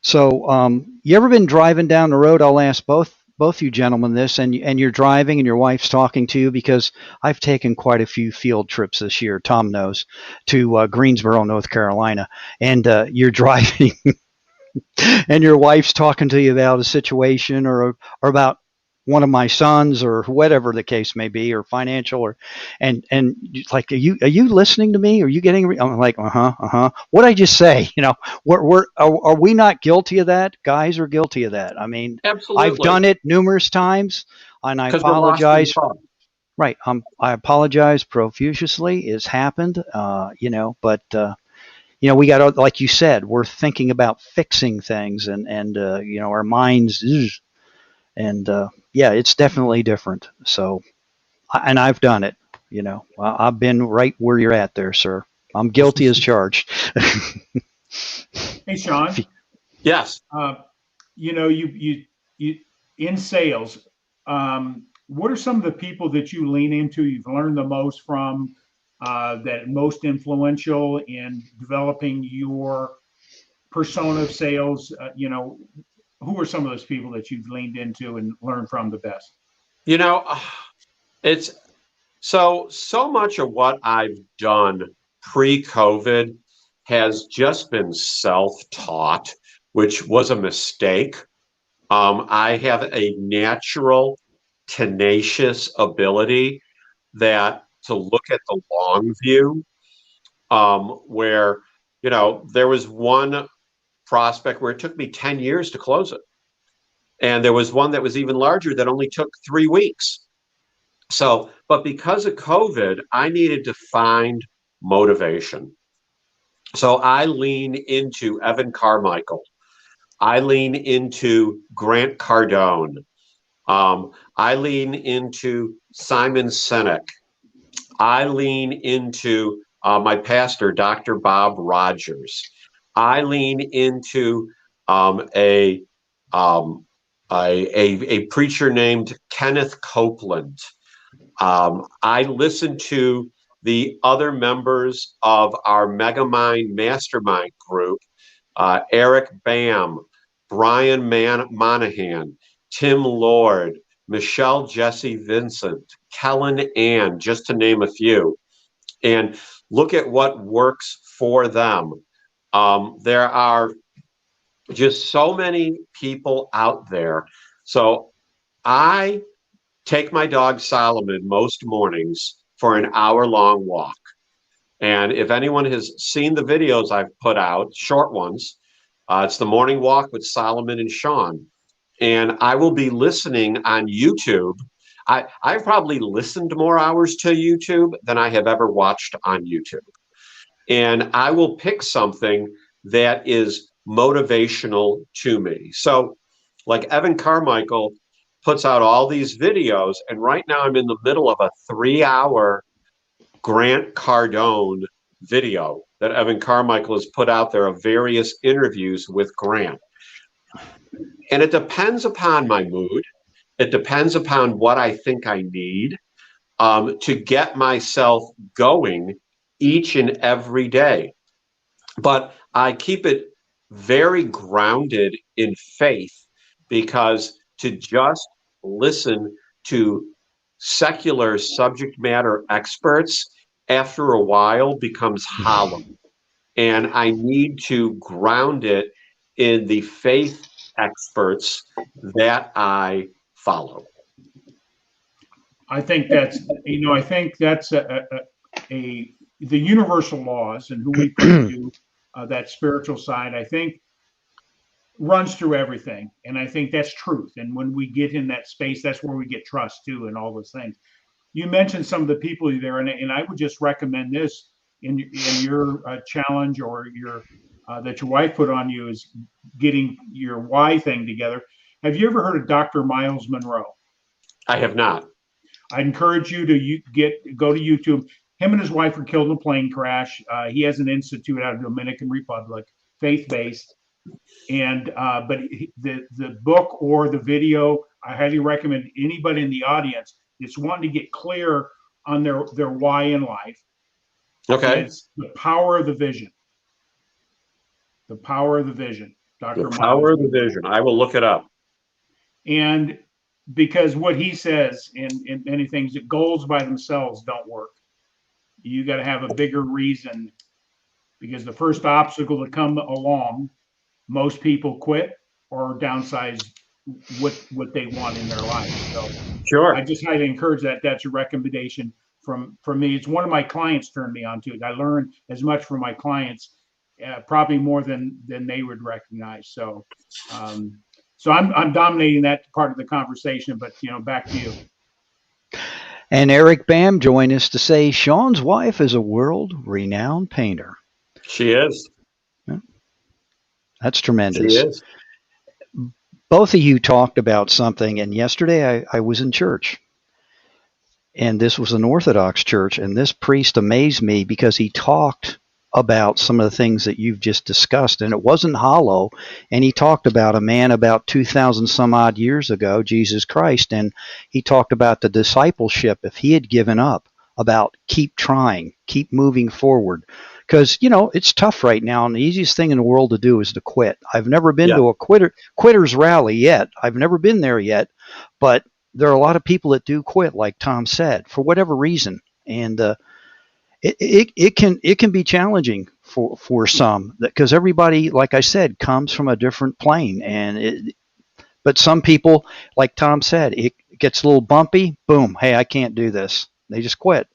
So, you ever been driving down the road? I'll ask both you gentlemen this, and you're driving and your wife's talking to you, because I've taken quite a few field trips this year. Tom knows, to Greensboro, North Carolina, and you're driving, and your wife's talking to you about a situation, or about one of my sons, or whatever the case may be, or financial, or and like, are you listening to me? Are you getting? I'm like, What I just say? Are we not guilty of that? Guys are guilty of that. I mean, I've Absolutely. done it numerous times, and I Because we're lost in apologize. thought. Right, I apologize profusely. It's happened, but we got to, like you said, we're thinking about fixing things, and our minds, and yeah, it's definitely different. So, and I've done it. I've been right where you're at there, sir. I'm guilty as charged. Hey, Sean, Yes. uh, you in sales, what are some of the people that you lean into, you've learned the most from, that most influential in developing your persona of sales? Who are some of those people that you've leaned into and learned from the best? You know, it's so much of what I've done pre-COVID has just been self-taught, which was a mistake. I have a natural, tenacious ability that to look at the long view, where, there was one prospect where it took me 10 years to close it. And there was one that was even larger that only took 3 weeks. So, but because of COVID, I needed to find motivation. So I lean into Evan Carmichael. I lean into Grant Cardone. I lean into Simon Sinek. I lean into my pastor, Dr. Bob Rogers. I lean into um, a, um, a preacher named Kenneth Copeland. I listen to the other members of our Megamind Mastermind group, Eric Bam, Brian Monahan, Tim Lord, Michelle Jesse Vincent, Kellen Ann, just to name a few, and look at what works for them. There are just so many people out there. So I take my dog Solomon most mornings for an hour-long walk. And if anyone has seen the videos I've put out, short ones, it's the morning walk with Solomon and Sean. And I will be listening on YouTube. I've probably listened more hours to YouTube than I have ever watched on YouTube. And I will pick something that is motivational to me. So, like Evan Carmichael puts out all these videos, and right now I'm in the middle of a 3-hour Grant Cardone video. that Evan Carmichael has put out there of various interviews with Grant. And it depends upon my mood. It depends upon what I think I need to get myself going each and every day. But I keep it very grounded in faith, because to just listen to secular subject matter experts after a while becomes hollow. And I need to ground it in the faith experts that I follow. I think that's the universal laws and who we pray to, that spiritual side, I think runs through everything. And I think that's truth. And when we get in that space, that's where we get trust too, and all those things. You mentioned some of the people there, and I would just recommend this in your challenge, or your that your wife put on you, is getting your why thing together. Have you ever heard of Dr. Miles Monroe? I have not. I'd encourage you to go to YouTube. Him and his wife were killed in a plane crash. He has an institute out of Dominican Republic, faith-based. And but the book or the video, I highly recommend anybody in the audience that's wanting to get clear on their why in life. Okay. It's The Power of the Vision. The Power of the Vision. Dr. The Power of the Vision. I will look it up. And because what he says in many things, that goals by themselves don't work. You got to have a bigger reason, because the first obstacle to come along, most people quit or downsize what they want in their life. So sure, I just highly encourage that. That's a recommendation from me. It's one of my clients turned me on to it. I learned as much from my clients, probably more than they would recognize. So so I'm dominating that part of the conversation, but back to you. And Eric Bam joined us to say Sean's wife is a world-renowned painter. She is. That's tremendous. She is. Both of you talked about something, and yesterday I was in church, and this was an Orthodox church, and this priest amazed me because he talked about some of the things that you've just discussed, and it wasn't hollow. And he talked about a man about 2,000 some odd years ago, Jesus Christ, and he talked about the discipleship, if he had given up, about keep trying, keep moving forward. Because, it's tough right now, and the easiest thing in the world to do is to quit. I've never been to a quitter's rally yet. I've never been there yet, but there are a lot of people that do quit, like Tom said, for whatever reason. And it can be challenging for some, because everybody, like I said, comes from a different plane. But some people, like Tom said, it gets a little bumpy. Boom. Hey, I can't do this. They just quit.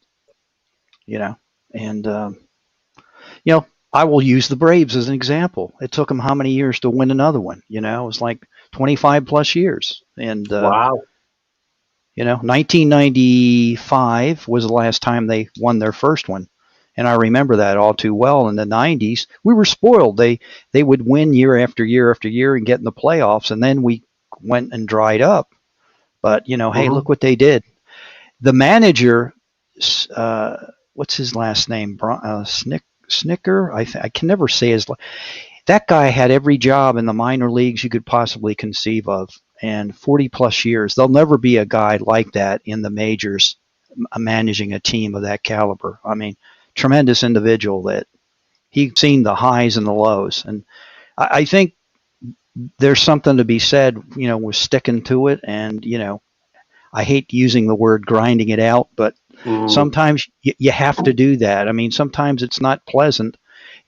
And I will use the Braves as an example. It took them how many years to win another one? It was like 25 plus years. And wow. 1995 was the last time they won their first one. And I remember that all too well. In the 90s, we were spoiled. They would win year after year after year and get in the playoffs, and then we went and dried up. But, hey, look what they did. The manager, what's his last name? Snicker? I can never say his last. That guy had every job in the minor leagues you could possibly conceive of, and 40 plus years. There'll never be a guy like that in the majors managing a team of that caliber. I mean, tremendous individual that he's seen the highs and the lows. And I think there's something to be said, with sticking to it. And, I hate using the word grinding it out, but sometimes you have to do that. I mean, sometimes it's not pleasant.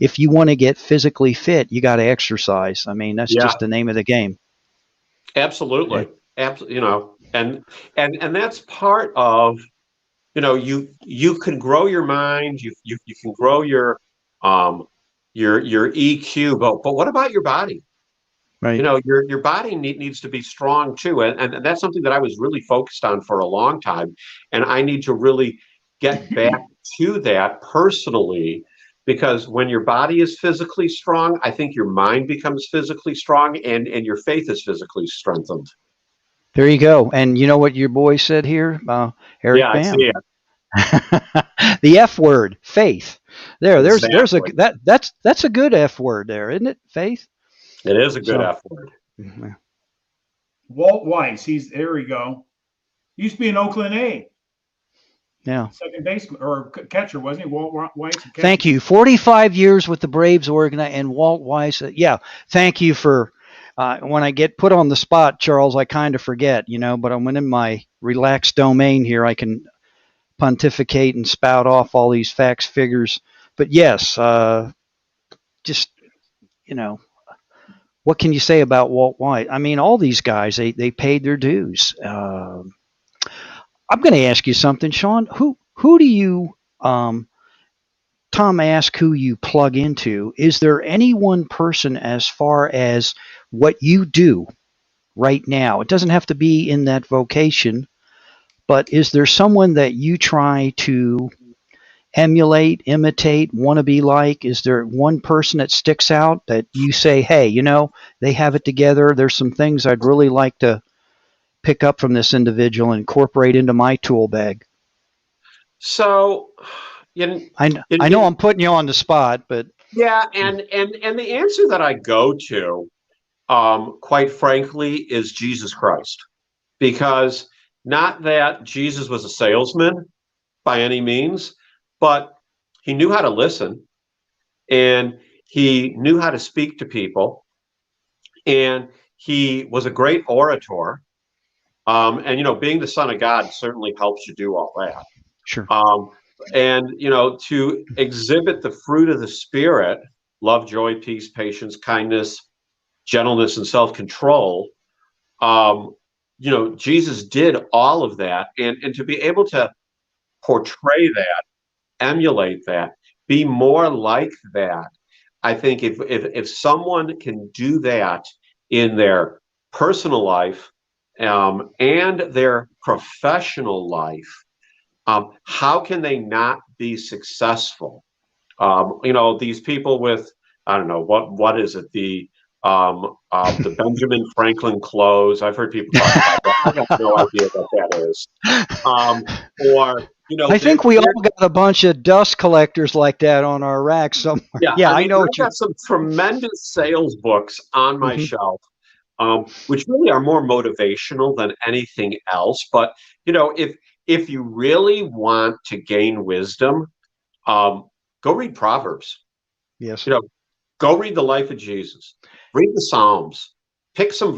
If you want to get physically fit, you got to exercise. I mean, that's just the name of the game. Absolutely. And that's part of, you can grow your mind, you can grow your EQ, but what about your body? Right. Your body needs to be strong too. And that's something that I was really focused on for a long time. And I need to really get back to that personally, because when your body is physically strong, I think your mind becomes physically strong, and your faith is physically strengthened. There you go. And you know what your boy said here, Eric Bam? I see it. The F word, faith. There's a Exactly. that's a good F word there, isn't it? Faith. It is a good So F word. Walt Weiss, there we go. He used to be in Oakland A, yeah. second baseman or catcher, wasn't he? Walt Weiss, a catcher. Thank you. 45 years with the Braves and Walt Weiss. Yeah. Thank you for. When I get put on the spot, Charles, I kind of forget, but I'm in my relaxed domain here. I can pontificate and spout off all these facts, figures. But yes, just, you know, what can you say about Walt White? I mean, all these guys, they paid their dues. I'm going to ask you something, Sean. Who do you, Tom asked who you plug into. Is there any one person as far as what you do right now? It doesn't have to be in that vocation, but is there someone that you try to emulate, imitate, want to be like? Is there one person that sticks out that you say, hey, they have it together? There's some things I'd really like to pick up from this individual and incorporate into my tool bag. So, in, I know I'm putting you on the spot, but yeah, and the answer that I go to, quite frankly, is Jesus Christ, because not that Jesus was a salesman by any means, but he knew how to listen, and he knew how to speak to people, and he was a great orator. And being the Son of God certainly helps you do all that. sure. And to exhibit the fruit of the Spirit, love, joy, peace, patience, kindness, gentleness, and self-control. Jesus did all of that, and to be able to portray that, emulate that, be more like that. I think if someone can do that in their personal life, and their professional life, how can they not be successful? These people with, I don't know, what is it? The Benjamin Franklin clothes. I've heard people talk about that. I have no idea what that is. I think we all got a bunch of dust collectors like that on our rack somewhere. Yeah, I know I've got some tremendous sales books on my shelf, which really are more motivational than anything else. But if you really want to gain wisdom, go read Proverbs. Yes. Go read the life of Jesus. Read the Psalms. Pick some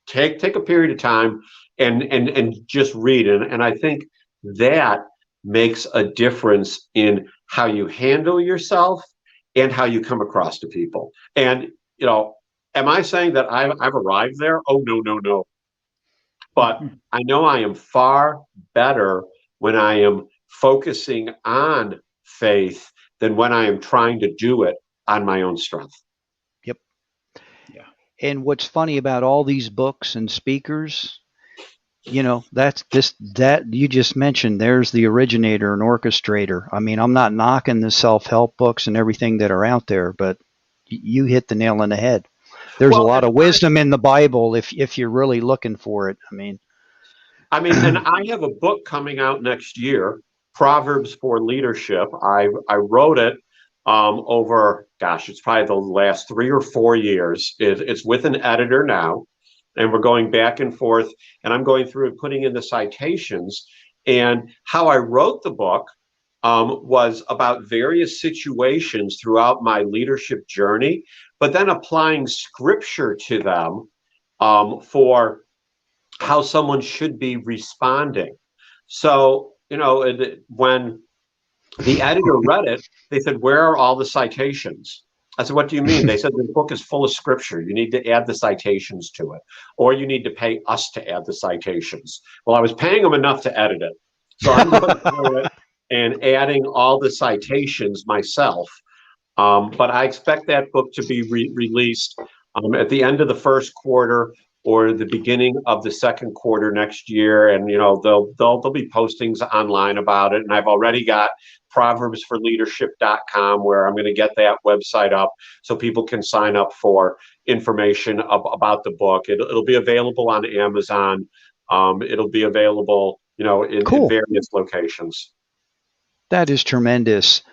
take a period of time and just read. And I think that makes a difference in how you handle yourself and how you come across to people. And am I saying that I've arrived there? Oh, no, no, no. But I know I am far better when I am focusing on faith than when I am trying to do it on my own strength. Yep. Yeah. And what's funny about all these books and speakers, that you just mentioned, there's the originator and orchestrator. I mean, I'm not knocking the self-help books and everything that are out there, but you hit the nail on the head. There's a lot of wisdom in the Bible if you're really looking for it. I mean, and I have a book coming out next year, Proverbs for Leadership. I wrote it over, it's probably the last 3 or 4 years. It's with an editor now, and we're going back and forth, and I'm going through and putting in the citations. And how I wrote the book was about various situations throughout my leadership journey, but then applying scripture to them for how someone should be responding. So, when the editor read it, they said, where are all the citations? I said, what do you mean? They said, the book is full of scripture. You need to add the citations to it, or you need to pay us to add the citations. Well, I was paying them enough to edit it. So I'm going through it and adding all the citations myself. But I expect that book to be released at the end of the first quarter or the beginning of the second quarter next year. And, there'll be postings online about it. And I've already got proverbsforleadership.com where I'm going to get that website up so people can sign up for information about the book. It'll be available on Amazon. It'll be available, in various locations. That is tremendous.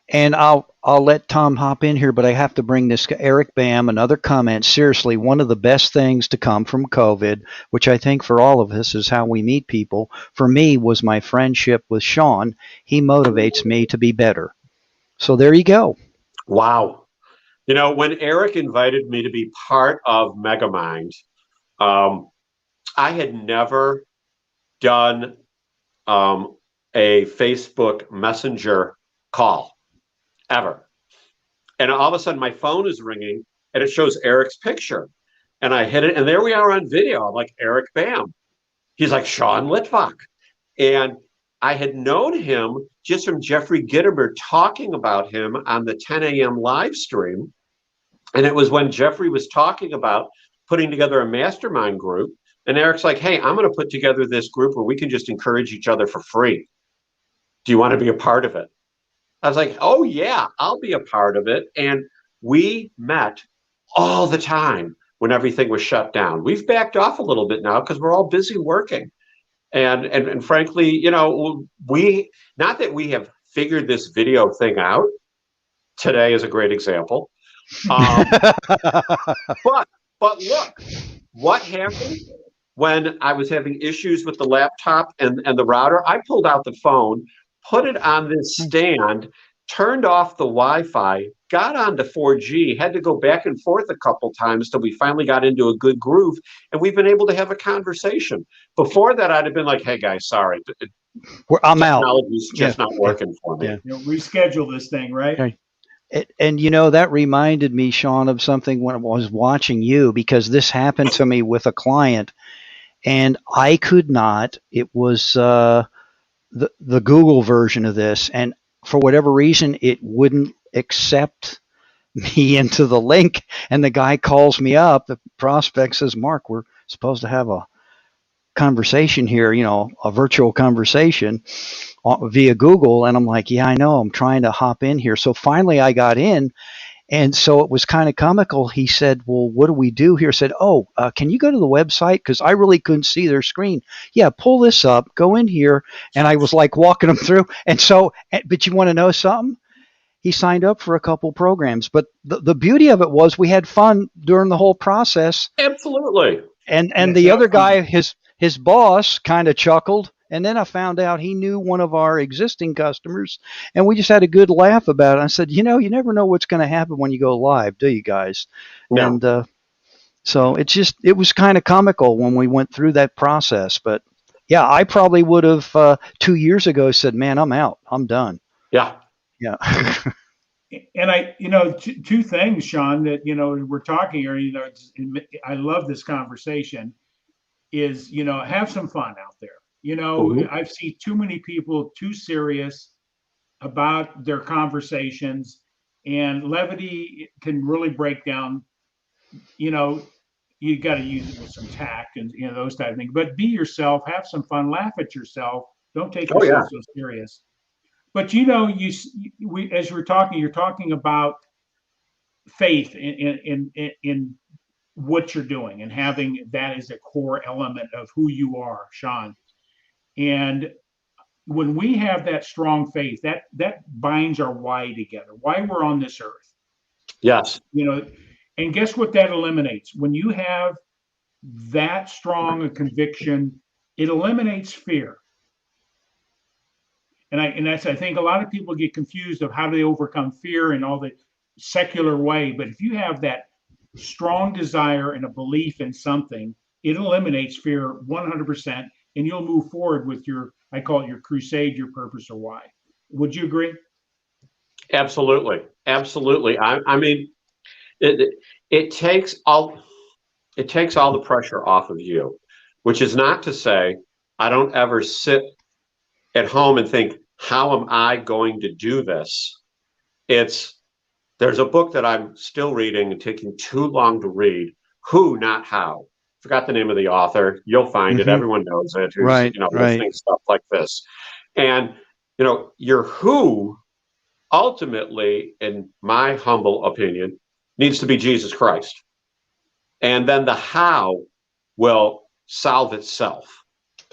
And I'll let Tom hop in here, but I have to bring this Eric Bam, another comment. Seriously, one of the best things to come from COVID, which I think for all of us is how we meet people, for me was my friendship with Sean. He motivates me to be better. So there you go. Wow. You know, when Eric invited me to be part of Megamind, um, I had never done a Facebook Messenger call ever. And all of a sudden, my phone is ringing and it shows Eric's picture. And I hit it, and there we are on video. I'm like, Eric Bam. He's like, Sean Litvak. And I had known him just from Jeffrey Gittimer talking about him on the 10 a.m. live stream. And it was when Jeffrey was talking about putting together a mastermind group. And Eric's like, hey, I'm going to put together this group where we can just encourage each other for free. Do you want to be a part of it? I was like, oh, yeah, I'll be a part of it. And we met all the time when everything was shut down. We've backed off a little bit now because we're all busy working. And frankly, you know, we, not that we have figured this video thing out. Today is a great example. But look, what happened when I was having issues with the laptop and the router? I pulled out the phone, put it on this stand, turned off the Wi-Fi, got onto 4G, had to go back and forth a couple times till we finally got into a good groove, and we've been able to have a conversation. Before that, I'd have been like, hey guys, sorry, I'm out. Technology's just not working for me. Yeah. You know, reschedule this thing, right? Okay. And you know, that reminded me, Sean, of something when I was watching you, because this happened to me with a client, and I could not. It was the Google version of this, and for whatever reason, it wouldn't accept me into the link. And the guy calls me up. The prospect says, "Mark, we're supposed to have a conversation here, you know, a virtual conversation via Google." And I'm like, yeah, I know. I'm trying to hop in here. So finally I got in. And so it was kind of comical. He said, well, what do we do here? I said, oh, can you go to the website? Because I really couldn't see their screen. Yeah, pull this up, go in here. And I was like walking them through. And so, but you want to know something? He signed up for a couple programs. But the beauty of it was we had fun during the whole process. Absolutely. And Yes, the other absolutely. guy, his boss kind of chuckled. And then I found out he knew one of our existing customers, and we just had a good laugh about it. I said, you know, you never know what's going to happen when you go live, do you guys? No. And so it was kind of comical when we went through that process. But yeah, I probably would have 2 years ago said, man, I'm out. I'm done. Yeah. Yeah. And I, you know, two things, Sean, that, you know, we're talking here, you know, I love this conversation is, you know, have some fun out there. You know, Mhm. I've seen too many people too serious about their conversations, and levity can really break down, you know, you got to use it with some tact and, you know, those type of things, but be yourself, have some fun, laugh at yourself. Don't take Oh yeah. yourself so serious. But, you know, as we're talking, you're talking about faith in what you're doing and having that as a core element of who you are, Sean. And when we have that strong faith, that binds our why together, why we're on this earth. Yes. You know, and guess what that eliminates? When you have that strong a conviction, it eliminates fear. And that's, I think a lot of people get confused of how do they overcome fear in all the secular way. But if you have that strong desire and a belief in something, it eliminates fear 100%, and you'll move forward with your, I call it your crusade, your purpose, or why. Would you agree? Absolutely. Absolutely. I mean, it, it takes all the pressure off of you, which is not to say I don't ever sit at home and think, how am I going to do this? There's a book that I'm still reading and taking too long to read. Who, not how. Forgot the name of the author. You'll find it. Hmm. Everyone knows it. Who's Right. Right. listening to stuff like this. And your who ultimately, in my humble opinion, needs to be Jesus Christ. And then the how will solve itself.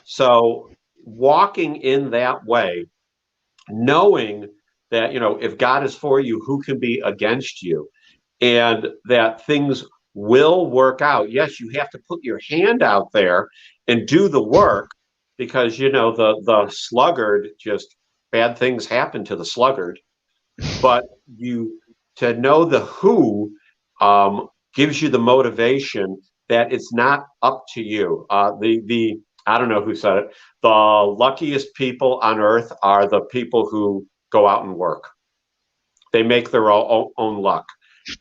So walking in that way knowing that, if God is for you, who can be against you? And that things will work out. Yes, you have to put your hand out there and do the work, because, the sluggard, just bad things happen to the sluggard. But to know the who gives you the motivation that it's not up to you. I don't know who said it. The luckiest people on earth are the people who go out and work. They make their own luck.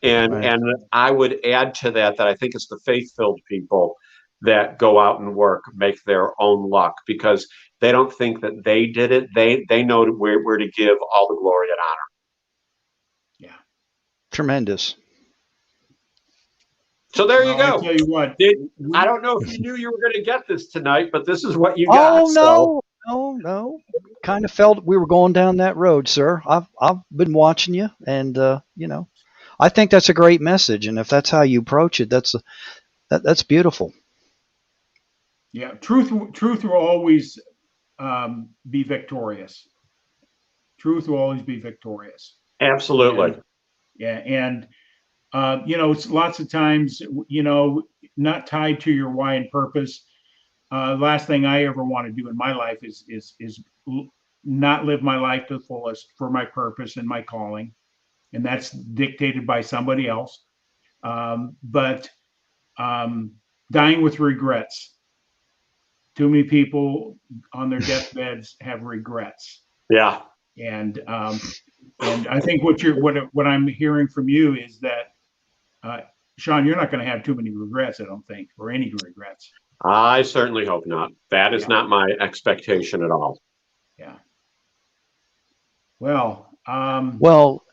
And Right. and I would add to that I think it's the faith-filled people that go out and work, make their own luck, because they don't think that they did it. They know where to give all the glory and honor. Yeah. Tremendous. So there you Well, I go. tell you what, I don't know if you knew you were going to get this tonight, but this is what you got. Oh no, no. Kind of felt we were going down that road, sir. I've been watching you, and I think that's a great message. And if that's how you approach it, that's beautiful. yeah, truth will always be victorious. Truth will always be victorious. Absolutely. And it's lots of times, not tied to your why and purpose. Last thing I ever want to do in my life is not live my life to the fullest for my purpose and my calling, and that's dictated by somebody else. But dying with regrets. Too many people on their deathbeds have regrets. Yeah. And I think what I'm hearing from you is that, Sean, you're not going to have too many regrets, I don't think, or any regrets. I certainly hope not. That is not my expectation at all. Yeah. Well, Well,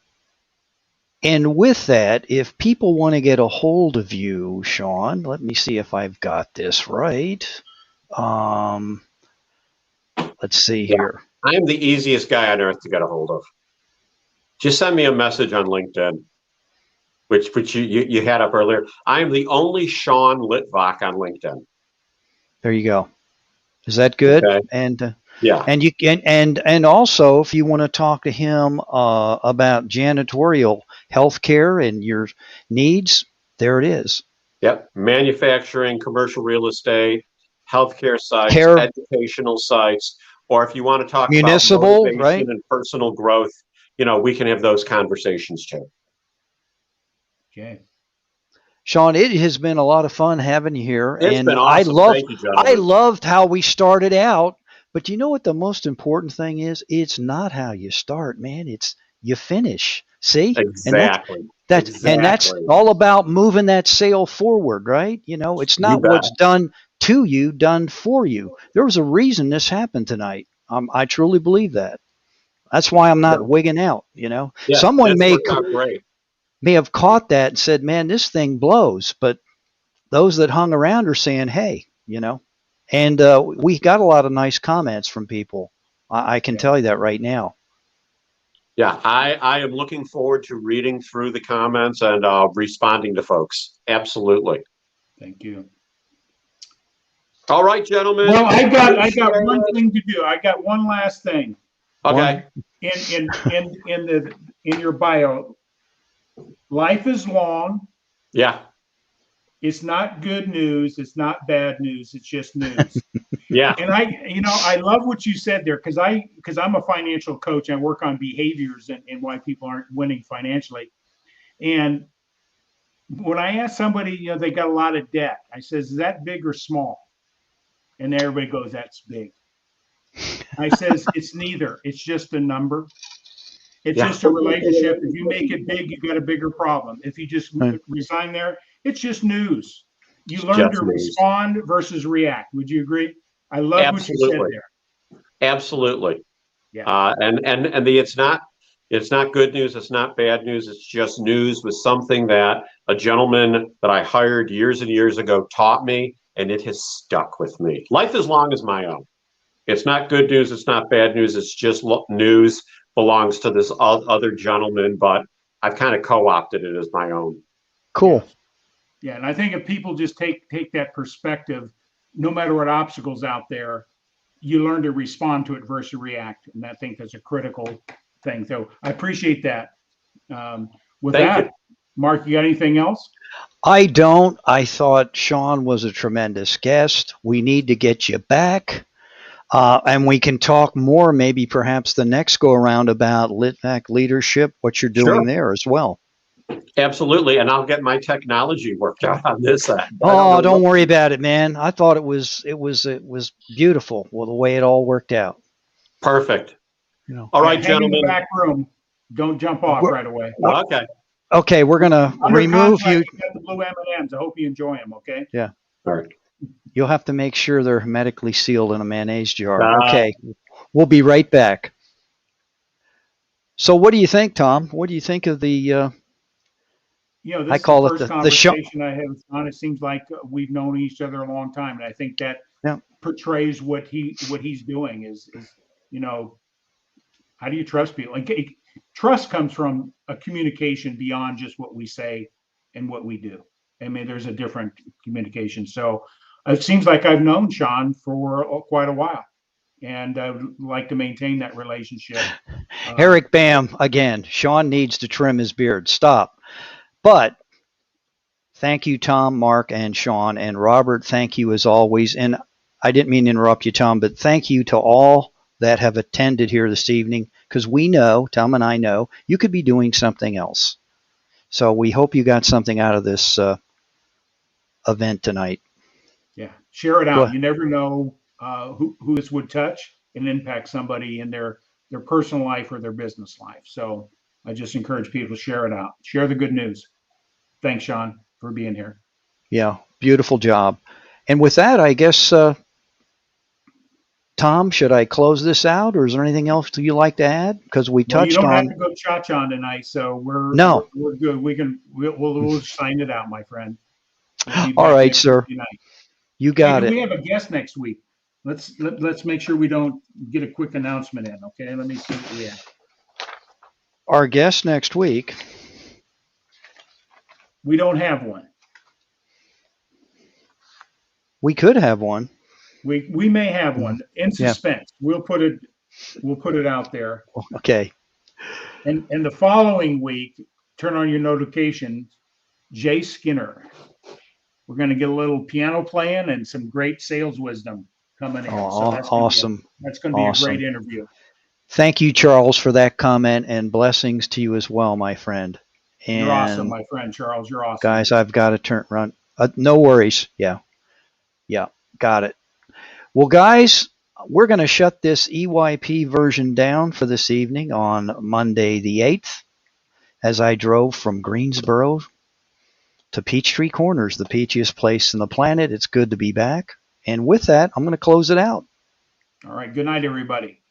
and with that, if people want to get a hold of you, Sean, let me see if I've got this right. Let's see here. I am the easiest guy on earth to get a hold of. Just send me a message on LinkedIn, which you had up earlier. I am the only Sean Litvak on LinkedIn. There you go. Is that good? Okay. And Yeah. and you can and also, if you want to talk to him about janitorial healthcare and your needs, there it is. Yep. Manufacturing, commercial real estate, healthcare sites, Care, educational sites, or if you want to talk municipal, about motivation right? and personal growth, we can have those conversations too. okay. Sean, it has been a lot of fun having you here, It's and been awesome. Thank you, I gentlemen. loved how we started out. But you know what the most important thing is? It's not how you start, man. It's you finish. See, Exactly. and that's Exactly. all about moving that sail forward, right? It's You not bet. what's done to you, done for you. There was a reason this happened tonight. I truly believe that. That's why I'm not wigging out. Yeah, Someone it's worked out great. may have caught that and said, "Man, this thing blows," but those that hung around are saying, "Hey, and we got a lot of nice comments from people. I can tell you that right now. Yeah, I am looking forward to reading through the comments and responding to folks. Absolutely. Thank you. All right, gentlemen. Well, I got one thing to do. I got one last thing. Okay. In your bio, life is long. Yeah. It's not good news. It's not bad news. It's just news. Yeah. And I love what you said there, because I'm a financial coach. I work on behaviors and why people aren't winning financially. And when I ask somebody, they got a lot of debt, I says, is that big or small? And everybody goes, that's big. I says, it's neither. It's just a number. It's just a relationship. If you make it big, you got a bigger problem. If you just resign there, it's just news. You learn to respond versus react. Would you agree? I love what you said there. Absolutely. Yeah. And it's not good news. It's not bad news. It's just news with something that a gentleman that I hired years and years ago taught me, and it has stuck with me. Life is long as my own. It's not good news. It's not bad news. It's just news. Belongs to this other gentleman, but I've kind of co-opted it as my own. Cool. Yeah, and I think if people just take that perspective, no matter what obstacles out there, you learn to respond to it versus react. And I think that's a critical thing. So I appreciate that. With Thank that, you. Mark, you got anything else? I don't. I thought Sean was a tremendous guest. We need to get you back. And we can talk more, maybe perhaps the next go around, about Litvak leadership, what you're doing Sure. there as well. Absolutely. And I'll get my technology worked out on this end. Oh, don't worry about it, man. I thought it was beautiful. Well, the way it all worked out. Perfect. You know. All right, Hang in the gentlemen. back room. Don't jump off right away. Okay. Okay, we're gonna Under remove contract, you. you got the blue M&Ms. I hope you enjoy them. Okay. Yeah. All right. You'll have to make sure they're hermetically sealed in a mayonnaise jar. Uh, Okay. We'll be right back. So, what do you think, Tom? What do you think of the? This I is the call it first the show. conversation I have with John. It seems like we've known each other a long time, and I think that Yeah. portrays what he's doing. Is how do you trust people? Like trust comes from a communication beyond just what we say and what we do. I mean, there's a different communication. So it seems like I've known Sean for quite a while, and I would like to maintain that relationship. Eric Bam again. Sean needs to trim his beard. Stop. But thank you, Tom, Mark, and Sean, and Robert. Thank you as always. And I didn't mean to interrupt you, Tom, but thank you to all that have attended here this evening, because we know, Tom and I know, you could be doing something else. So we hope you got something out of this event tonight. Yeah, share it Go out. ahead. You never know who this would touch and impact somebody in their personal life or their business life. So I just encourage people to share it out. Share the good news. Thanks, Sean, for being here. Yeah, beautiful job. And with that, I guess, Tom, should I close this out, or is there anything else you like to add? Because we Well, you touched don't have on. to go cha-cha tonight, so No. we're good. We'll sign it out, my friend. We'll be All back right, next sir. Tuesday night. You Hey, got do it. we have a guest next week? Let's make sure we don't get a quick announcement in. Okay, let me see what we have. Our guest next week. We don't have one. We could have one. We may have one in Yeah. suspense. We'll put it out there. Okay. And the following week, turn on your notifications. Jay Skinner. We're going to get a little piano playing and some great sales wisdom coming in. So that's awesome. That's going to be Awesome. a great interview. Thank you, Charles, for that comment, and blessings to you as well, my friend. And You're awesome, my friend Charles. You're awesome. guys, I've got to run. No worries. Yeah. Got it. Well, guys, we're going to shut this EYP version down for this evening on Monday the 8th, as I drove from Greensboro to Peachtree Corners, the peachiest place on the planet. It's good to be back. And with that, I'm going to close it out. All right. Good night, everybody.